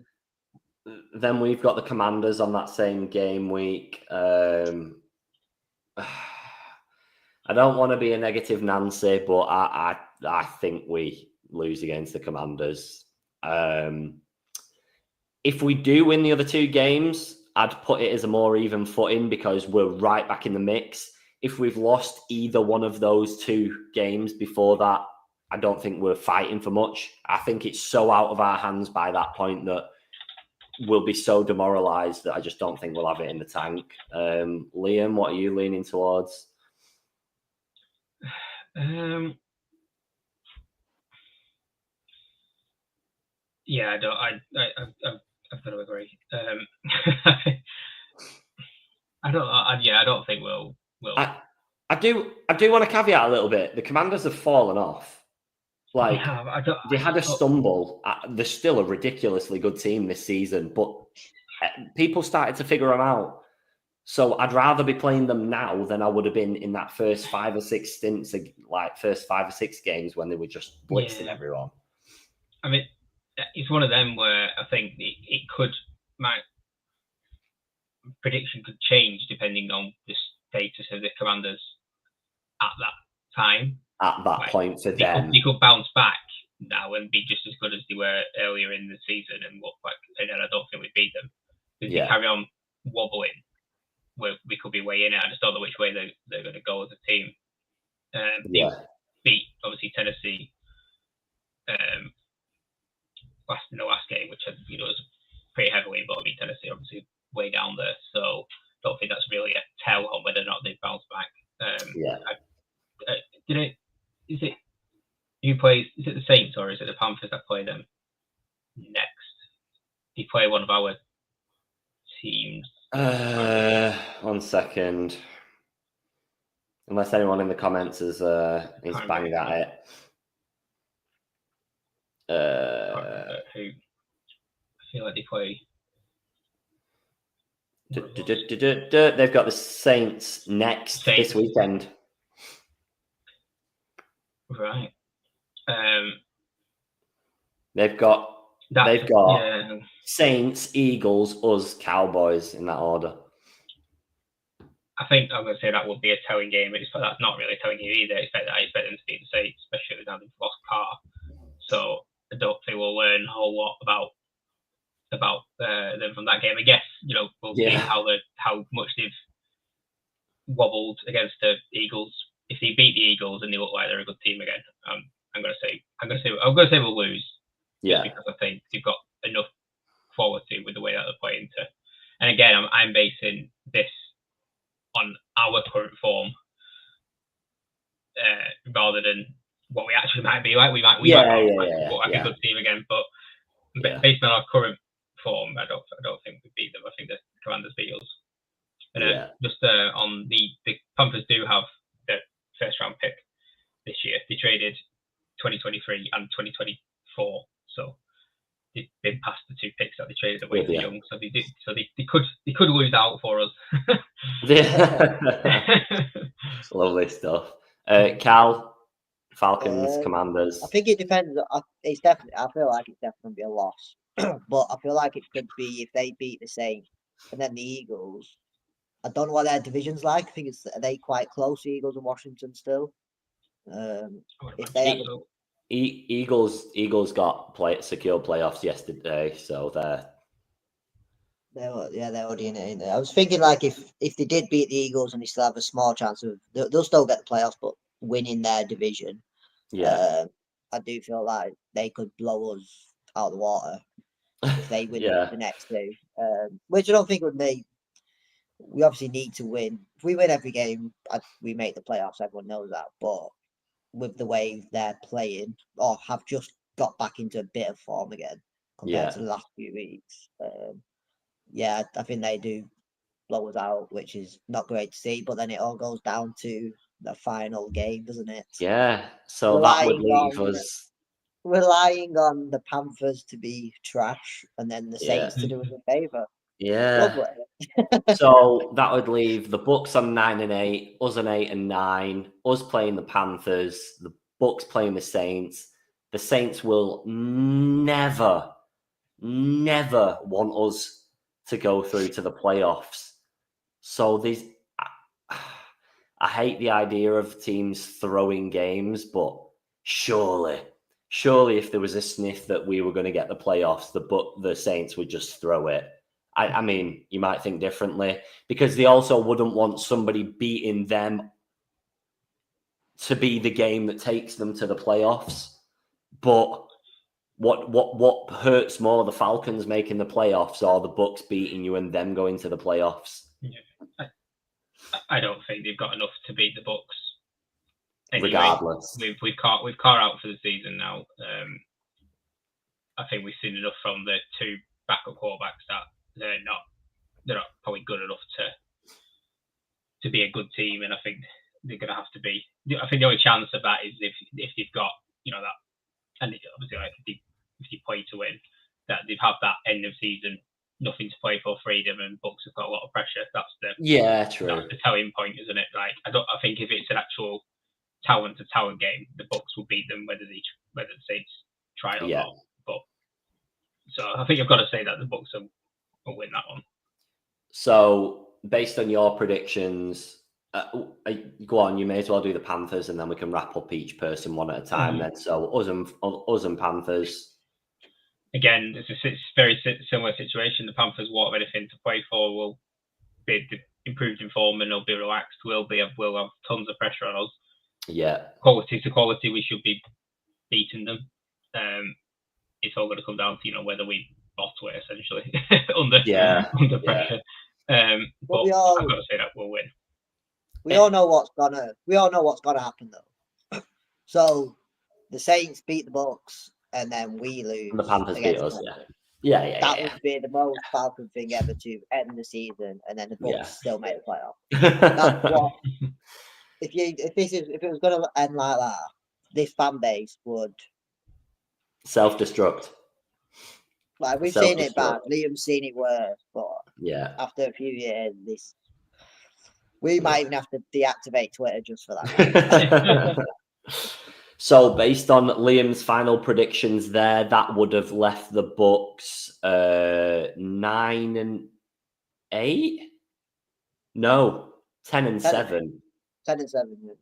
then we've got the Commanders on that same game week. I don't want to be a negative Nancy, but I think we lose against the Commanders. If we do win the other two games, I'd put it as a more even footing because we're right back in the mix. If we've lost either one of those two games before that, I don't think we're fighting for much. I think it's so out of our hands by that point that we'll be so demoralised that I just don't think we'll have it in the tank. Liam, what are you leaning towards? Yeah, I've got to agree. I don't think we'll. I do want to caveat a little bit. The Commanders have fallen off. Like they had a stumble. They're still a ridiculously good team this season, but people started to figure them out. So I'd rather be playing them now than I would have been in that first 5 or 6 stints, like first 5 or 6 games when they were just blitzing everyone. I mean, it's one of them where I think my prediction could change depending on the status of the Commanders at that time. At that point for them. They could bounce back now and be just as good as they were earlier in the season and look like, and then I don't think we beat them. If they carry on wobbling, we could be way in it. I just don't know which way they're going to go as a team. They beat, obviously, Tennessee in the last game, which was pretty heavily, but I mean, Tennessee obviously way down there, so I don't think that's really a tell on whether or not they bounce back. Is it the Saints or is it the Panthers that play them next? Do you play one of our teams? 1 second. Unless anyone in the comments is banging at it. I feel like they play. They've got the Saints next this weekend. Right. They've got Saints, Eagles, us, Cowboys in that order. I think I'm going to say that would be a telling game. That's not really a telling game either. I expect them to beat the Saints, especially now they've lost Carr. So I don't think we'll learn a whole lot about them from that game. I guess we'll see how much they've wobbled against the Eagles. If they beat the Eagles and they look like they're a good team again, I'm going to say we'll lose. Yeah, because I think they've got enough quality with the way that they're playing to. And again, I'm basing this on our current form rather than what we actually might be like. We might look like a good team again, but based on our current form, I don't think we beat them. I think the Commanders beat us. And just on the Panthers do have the first round pick this year. They traded 2023 and 2024, so they've been past the 2 picks that they traded away for Young. So they could lose out for us. Lovely stuff. Cal, Falcons, Commanders. I think it depends. I feel like it's definitely be a loss, but I feel like it could be if they beat the Saints and then the Eagles. I don't know what their division's like. I think are they quite close, Eagles and Washington still? If they Eagles got secure playoffs yesterday, so they're already in it. I was thinking like if they did beat the Eagles and they still have a small chance of they'll still get the playoffs, but winning their division. I do feel like they could blow us out of the water if they win the next 2. Which I don't think would make. We obviously need to win. If we win every game, we make the playoffs. Everyone knows that. But with the way they're playing, or have just got back into a bit of form again compared to the last few weeks, I think they do blow us out, which is not great to see. But then it all goes down to the final game, doesn't it? Yeah. So that would leave us relying on the Panthers to be trash and then the Saints to do us a favour. Yeah. Lovely. So that would leave the Bucks on 9-8, us on 8-9, us playing the Panthers, the Bucks playing the Saints. The Saints will never want us to go through to the playoffs. So I hate the idea of teams throwing games, but surely if there was a sniff that we were going to get the playoffs, the Saints would just throw it. I mean, you might think differently because they also wouldn't want somebody beating them to be the game that takes them to the playoffs. But what hurts more, the Falcons making the playoffs or the Bucks beating you and them going to the playoffs? Yeah. I don't think they've got enough to beat the Bucks. Anyway, regardless, we've Carr out for the season now. I think we've seen enough from the two backup quarterbacks that they're not probably good enough to be a good team, and I think they're going to have to be. I think the only chance of that is if they've got that, and obviously like if they play to win, that they've had that end of season, nothing to play for, freedom, and Bucks have got a lot of pressure. That's the telling point, isn't it? Like I think if it's an actual talent to talent game, the Bucks will beat them whether the Saints try or not. But so I think I've got to say that the Bucks will win that one. So based on your predictions, go on. You may as well do the Panthers, and then we can wrap up each person one at a time. Then, so us and Panthers. Again, it's a very similar situation. The Panthers won't have anything to play for. Will be improved in form and they'll be relaxed. We'll have tons of pressure on us. Yeah. Quality to quality, we should be beating them. It's all going to come down to whether we bottle it essentially under pressure. But I've got to say that we'll win. We all know what's gonna happen though. So the Saints beat the Bucks and then we lose. And the Panthers beat us. Yeah. That would be the most Falcon thing ever to end the season, and then the Bucks still make the playoff. That's what. If it was going to end like that, this fan base would self-destruct. Like we've seen it bad. Liam's seen it worse, but after a few years, we might even have to deactivate Twitter just for that. So, based on Liam's final predictions, that would have left the Bucks 9-8. No, 10-7. 10-7. Yeah.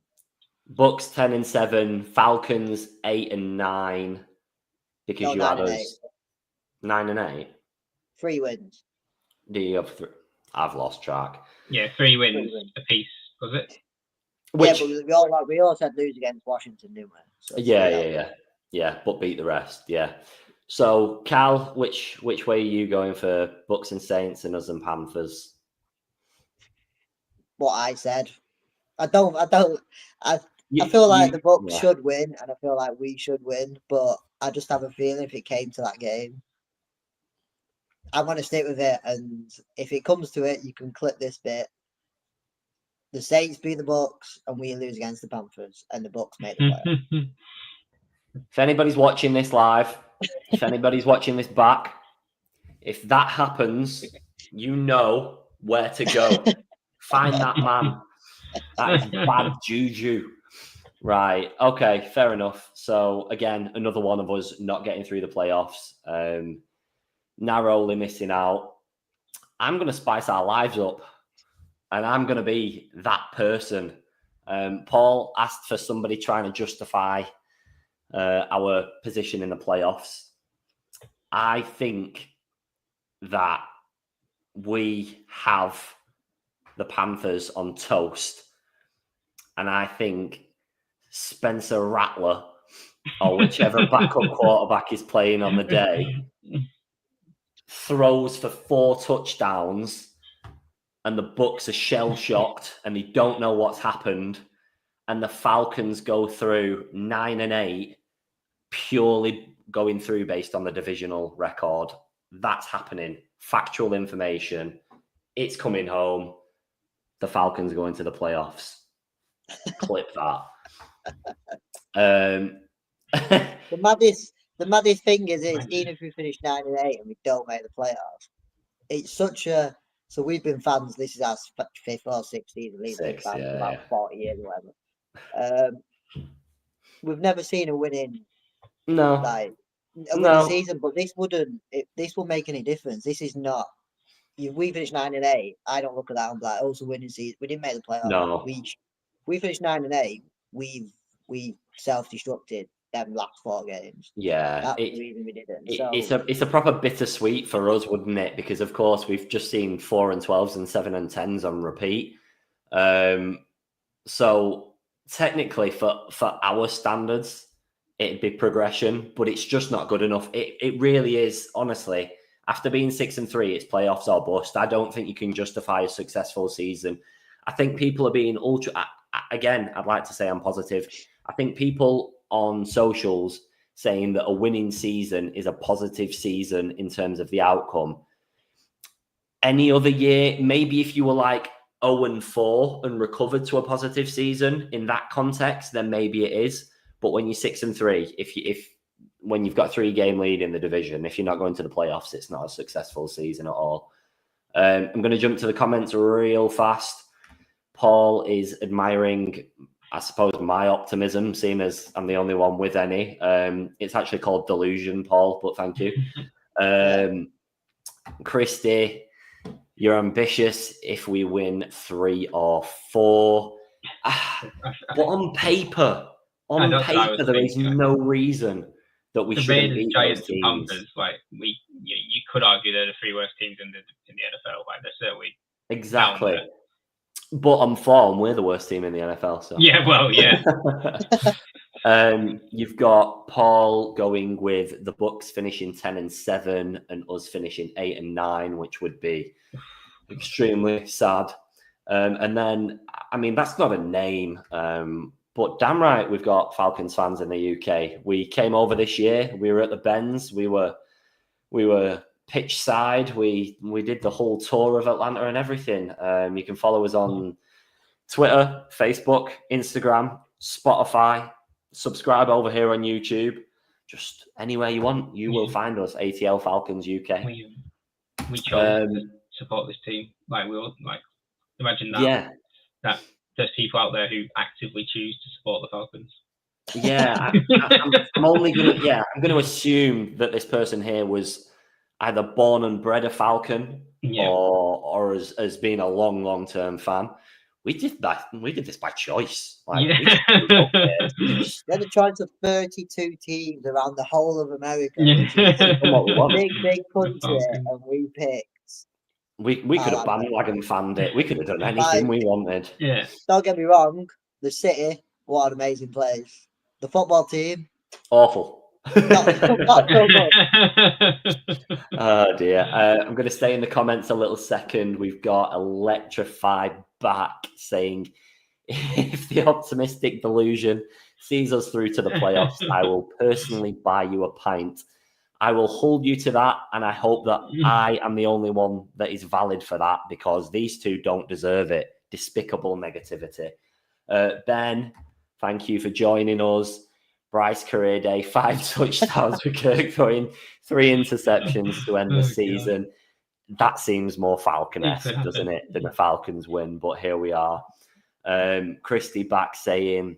Bucks 10-7. Falcons 8-9. Because you had us 9-8. 3 wins. Do you have 3? I've lost track. Yeah, 3 wins apiece, was it? But we all said lose against Washington, didn't we? So yeah, but beat the rest. Yeah. So, Cal, which way are you going for Bucks and Saints and us and Panthers? What I said. I feel like the Bucks should win, and I feel like we should win, but I just have a feeling if it came to that game, I'm going to stick with it. And if it comes to it, you can clip this bit. The Saints beat the Bucks, and we lose against the Panthers, and the Bucks make the playoff. If anybody's watching this live, if anybody's watching this back, if that happens, you know where to go. Find that man. That is bad juju. Right. Okay. Fair enough. So again, another one of us not getting through the playoffs. Narrowly missing out. I'm going to spice our lives up, and I'm going to be that person. Paul asked for somebody trying to justify our position in the playoffs. I think that we have the Panthers on toast, and I think Spencer Rattler, or whichever backup quarterback is playing on the day, throws for 4 touchdowns, and the Bucks are shell-shocked and they don't know what's happened, and the Falcons go through 9-8, purely going through based on the divisional record. That's happening. Factual information. It's coming home. The Falcons go into the playoffs. Clip that. The maddest thing is even if we finish 9-8 and we don't make the playoffs, it's such a So we've been fans. This is our fifth or sixth season. We've been fans for about 40 years or whatever. We've never seen a winning winning season, but this this will make any difference. This is not. We finished 9-8. I don't look at that and be like, oh, it's a winning season. We didn't make the playoffs. No, we finished 9-8. We self-destructed them last 4 games. Yeah, that's the reason we didn't. It's a proper bittersweet for us, wouldn't it? Because of course we've just seen 4-12s and 7-10s on repeat. So technically, for our standards, it'd be progression, but it's just not good enough. It really is, honestly. After being 6-3, it's playoffs or bust. I don't think you can justify a successful season. I think people are being ultra. Again, I'd like to say I'm positive. I think people on socials saying that a winning season is a positive season in terms of the outcome. Any other year, maybe if you were like 0-4 and recovered to a positive season in that context, then maybe it is. But when you're 6-3, when you've got a 3-game lead in the division, if you're not going to the playoffs, it's not a successful season at all. I'm going to jump to the comments real fast. Paul is admiring, I suppose, my optimism, seeing as I'm the only one with any. It's actually called delusion, Paul, but thank you. Christy, you're ambitious if we win 3 or 4. But on paper, there is no reason that we shouldn't beat Giants and Panthers. Like you could argue they're the 3 worst teams in the NFL. Like they're certainly exactly. But on form, we're the worst team in the NFL. So yeah, well, yeah. You've got Paul going with the Bucks finishing 10-7 and us finishing 8-9, which would be extremely sad. And then, I mean, that's not a name. But damn right, we've got Falcons fans in the UK. We came over this year. We were at the Benz. We were pitch side. We did the whole tour of Atlanta and everything. You can follow us on Twitter, Facebook, Instagram, Spotify. Subscribe over here on YouTube. Just anywhere you want, you will find us. ATL Falcons UK. We chose to support this team. Like we'll imagine that. Yeah. That there's people out there who actively choose to support the Falcons. Yeah, I'm only going to. I'm going to assume that this person here was either born and bred a Falcon, or has been a long-term fan. We did that. We did this by choice. They're the choice of 32 teams around the whole of America. Big country, and we picked. We could have bandwagon fanned it. We could have done anything we wanted. Yeah. Don't get me wrong. The city, what an amazing place. The football team, awful. Not so good. Oh dear. I'm going to stay in the comments a little second. We've got Electrified back saying, if the optimistic delusion sees us through to the playoffs, I will personally buy you a pint. I will hold you to that, and I hope that I am the only one that is valid for that, because these two don't deserve it. Despicable negativity. Ben, thank you for joining us. Bryce career day, 5 touchdowns for Kirk, throwing 3 interceptions to end the season. That seems more Falcon-esque, doesn't it, than a Falcons win? But here we are. Christy back saying,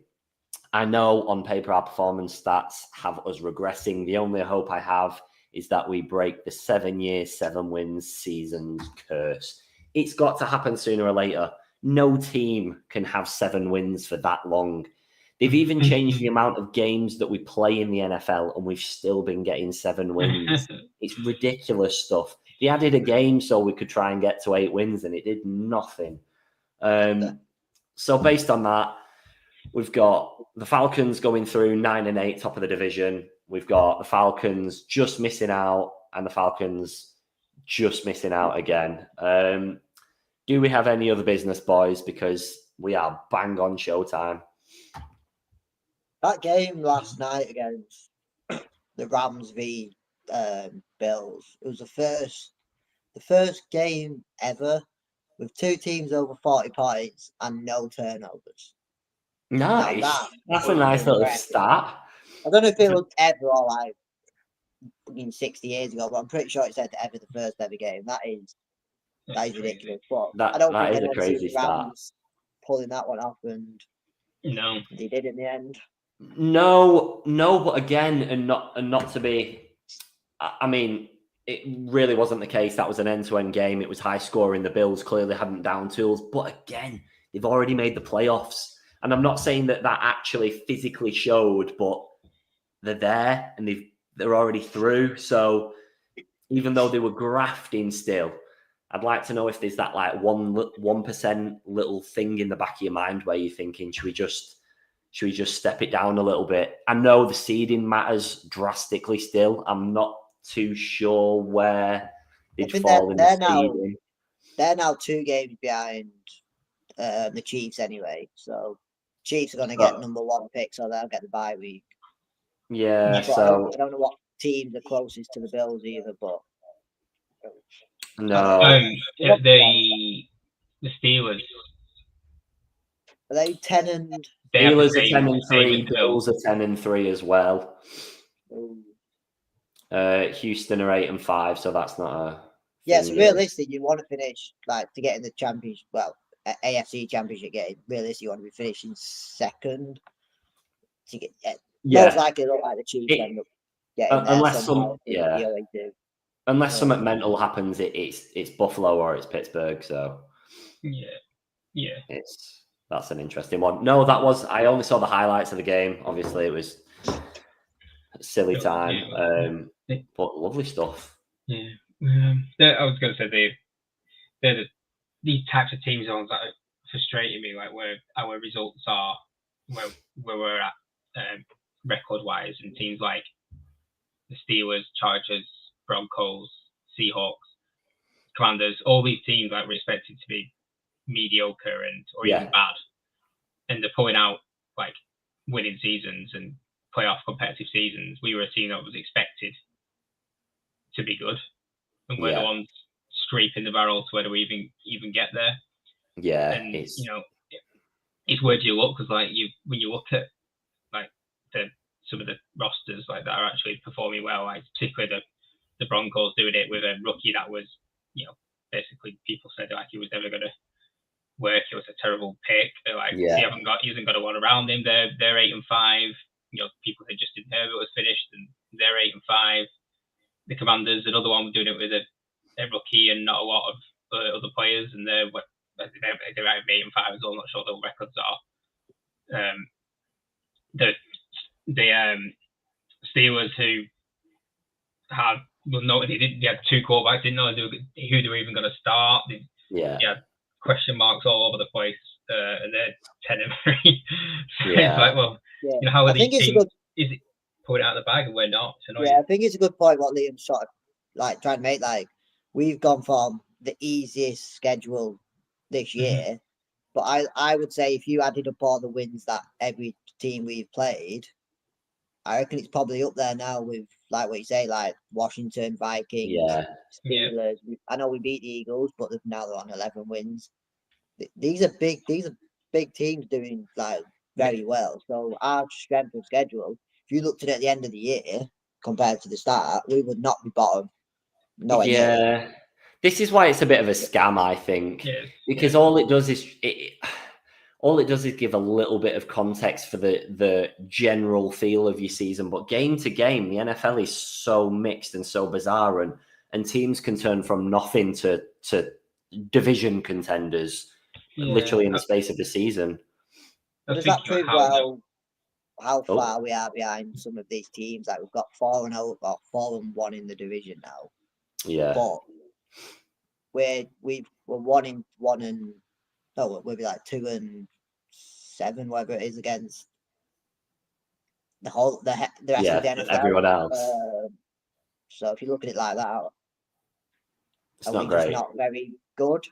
I know on paper our performance stats have us regressing. The only hope I have is that we break the 7-year, 7 wins seasons curse. It's got to happen sooner or later. No team can have 7 wins for that long. They've even changed the amount of games that we play in the NFL, and we've still been getting 7 wins. It's ridiculous stuff. They added a game so we could try and get to 8 wins, and it did nothing. So based on that, we've got the Falcons going through 9-8, top of the division. We've got the Falcons just missing out, and the Falcons just missing out again. Do we have any other business, boys? Because we are bang on showtime. That game last night against the Rams v Bills, it was the first game ever with 2 teams over 40 points and no turnovers. Nice. That's a nice little start. I don't know if it was ever or like 60 years ago, but I'm pretty sure it's ever the first ever game. That is That is ridiculous. But That I don't is think a anyone crazy sees the start. Rams pulling that one off, and no, they did in the end. No, but again, and not to be. I mean, it really wasn't the case. That was an end-to-end game. It was high scoring. The Bills clearly hadn't down tools, but again, they've already made the playoffs. And I'm not saying that actually physically showed, but they're there and they're already through. So even though they were grafting still, I'd like to know if there's that like 1% little thing in the back of your mind where you're thinking, should we just step it down a little bit? I know the seeding matters drastically still. I'm not too sure where they'd fall in the seeding. They're now 2 games behind the Chiefs anyway. So Chiefs are going to get number 1 pick, so they'll get the bye week. Yeah, but so I don't know what teams are closest to the Bills either, but no. The Steelers. Are they 10 and? Steelers are 10-3. Bills are 10-3 as well. Houston are 8-5, so that's not a. Yeah, so realistically, you want to finish like to get in the championship. Well, AFC Championship game. Realistically, you want to be finishing second. To get most likely look like the Chiefs end up getting there unless somehow. Unless something mental happens, it's Buffalo or it's Pittsburgh. So yeah, that's an interesting one. No, I only saw the highlights of the game. Obviously, it was silly time, but lovely stuff. Yeah, I was going to say these types of teams are that are frustrating me, like where our results are where we're at record wise, and teams like the Steelers, Chargers, Broncos, Seahawks, Commanders, all these teams like were expected to be mediocre or even bad, and they're pulling out like winning seasons and playoff competitive seasons. We were a team that was expected to be good, and we're the ones scraping the barrel to whether we even get there. Yeah, and it's weird you look because like when you look at like some of the rosters like that are actually performing well, like particularly the Broncos doing it with a rookie that was basically people said like he was never going to work. It was a terrible pick. They're like he hasn't got a lot around him. They're 8-5. People said Justin Herbert was finished and they're 8-5. The Commanders, another one doing it with a rookie and not a lot of other players, and they're 8-5 as well. I'm not sure what the records are. The Steelers, who had they had 2 quarterbacks, didn't know who they were even going to start. They had question marks all over the place, and they're 10-3. So it's like, well, how are these teams? Is it pulling out of the bag and we're not? I think it's a good point what Liam's sort of like trying to make. Like we've gone from the easiest schedule this year, but I would say if you added up all the wins that every team we've played, I reckon it's probably up there now with like what you say, like Washington, Vikings, Steelers. I know we beat the Eagles, but now they're on 11 wins. These are big teams doing like very well. So our strength of schedule, if you looked at it at the end of the year compared to the start, we would not be bottom. This is why it's a bit of a scam, I think, because all it does is give a little bit of context for the general feel of your season. But game to game, the NFL is so mixed and so bizarre, and teams can turn from nothing to division contenders literally in the space of the season. Does that prove how far we are behind some of these teams? Like we've got 4-0 or 4-1 in the division now. Yeah, but we're 1-1 and we'll be like 2-7, whatever it is, against the rest of the NFL. Everyone else. So if you look at it like that, it's not great. Just not very good.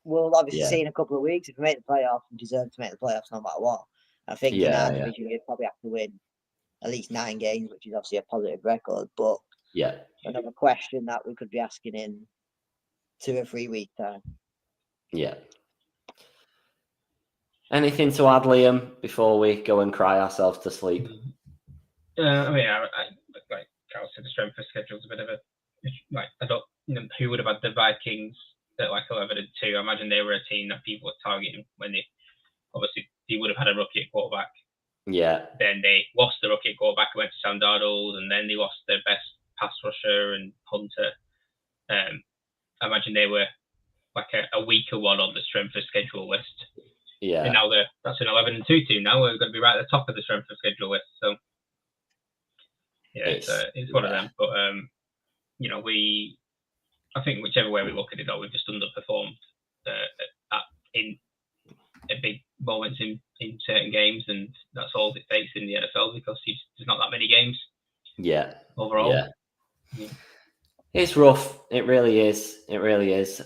We'll obviously see in a couple of weeks. If we make the playoffs, we deserve to make the playoffs no matter what. I think in our division we probably have to win at least 9 games, which is obviously a positive record. But another question that we could be asking in 2 or 3 weeks time. Yeah. Anything to add, Liam, before we go and cry ourselves to sleep? I mean, like Carl said, the strength of schedule is a bit of a I don't, who would have had the Vikings at like 11-2? I imagine they were a team that people were targeting when they would have had a rookie at quarterback. Yeah. Then they lost the rookie at quarterback, went to Sam Darnold, and then they lost their best pass rusher and Hunter. I imagine they were like a weaker one on the strength of schedule list. Yeah. And now that's an 11-2 team. Now we're going to be right at the top of the strength of schedule list. So yeah, it's one of them. But I think whichever way we look at it, though, we've just underperformed in big moments in certain games, and that's all it takes in the NFL because there's not that many games. Yeah. Overall. Yeah. It's rough. It really is. It really is.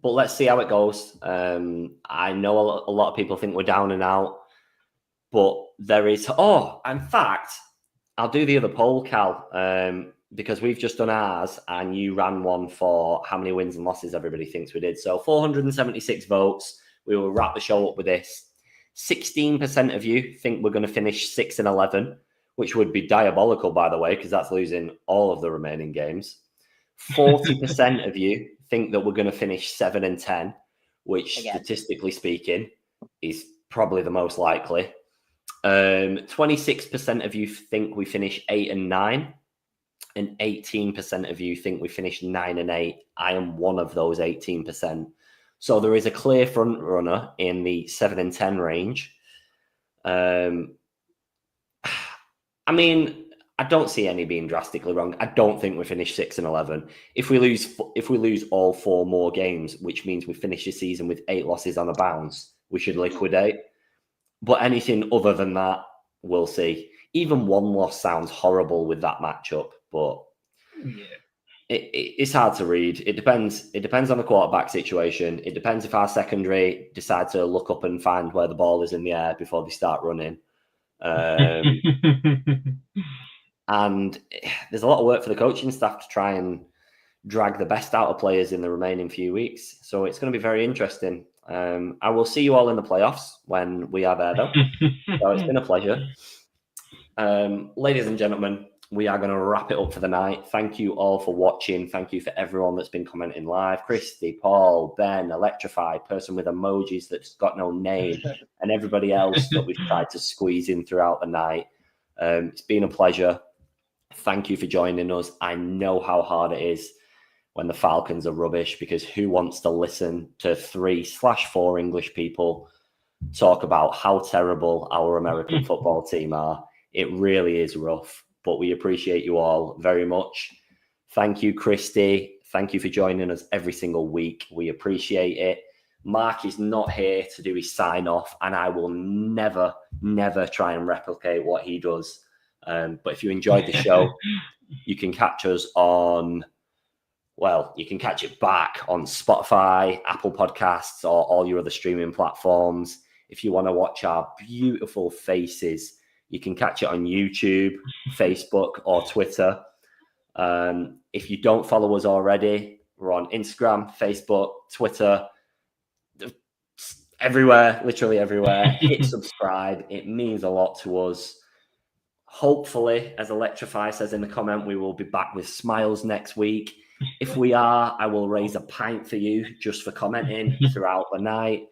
But let's see how it goes. I know a lot of people think we're down and out, but there is. Oh, in fact, I'll do the other poll, Cal, because we've just done ours, and you ran one for how many wins and losses everybody thinks we did. So 476 votes. We will wrap the show up with this. 16% of you think we're going to finish 6-11, which would be diabolical, by the way, because that's losing all of the remaining games. 40% of you think that we're going to finish 7-10, which statistically speaking is probably the most likely. 26% of you think we finish 8-9, and 18% of you think we finish 9-8. I am one of those 18%. So there is a clear front runner in the 7-10 range. I mean, I don't see any being drastically wrong. I don't think we finish 6-11. If we lose all 4 more games, which means we finish the season with 8 losses on a bounce, we should liquidate. But anything other than that, we'll see. Even 1 loss sounds horrible with that matchup, but it's hard to read. It depends. It depends on the quarterback situation. It depends if our secondary decide to look up and find where the ball is in the air before they start running. And there's a lot of work for the coaching staff to try and drag the best out of players in the remaining few weeks. So it's going to be very interesting. I will see you all in the playoffs when we are there, though. So it's been a pleasure. Ladies and gentlemen, we are going to wrap it up for the night. Thank you all for watching. Thank you for everyone that's been commenting live. Christy, Paul, Ben, Electrify, person with emojis that's got no name, and everybody else that we've tried to squeeze in throughout the night. It's been a pleasure. Thank you for joining us. I know how hard it is when the Falcons are rubbish, because who wants to listen to 3/4 English people talk about how terrible our American football team are? It really is rough, but we appreciate you all very much. Thank you, Christy. Thank you for joining us every single week. We appreciate it. Mark is not here to do his sign off, and I will never try and replicate what he does. But if you enjoyed the show, you can catch us on, you can catch it back on Spotify, Apple Podcasts, or all your other streaming platforms. If you want to watch our beautiful faces, you can catch it on YouTube, Facebook, or Twitter. If you don't follow us already, we're on Instagram, Facebook, Twitter, everywhere, literally everywhere. Hit subscribe. It means a lot to us. Hopefully, as Electrify says in the comment, we will be back with smiles next week. If we are, I will raise a pint for you just for commenting throughout the night.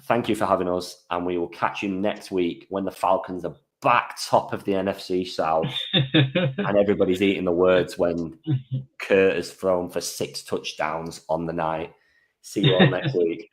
Thank you for having us, and we will catch you next week when the Falcons are back top of the NFC South and everybody's eating the words when Kurt has thrown for 6 touchdowns on the night. See you all next week.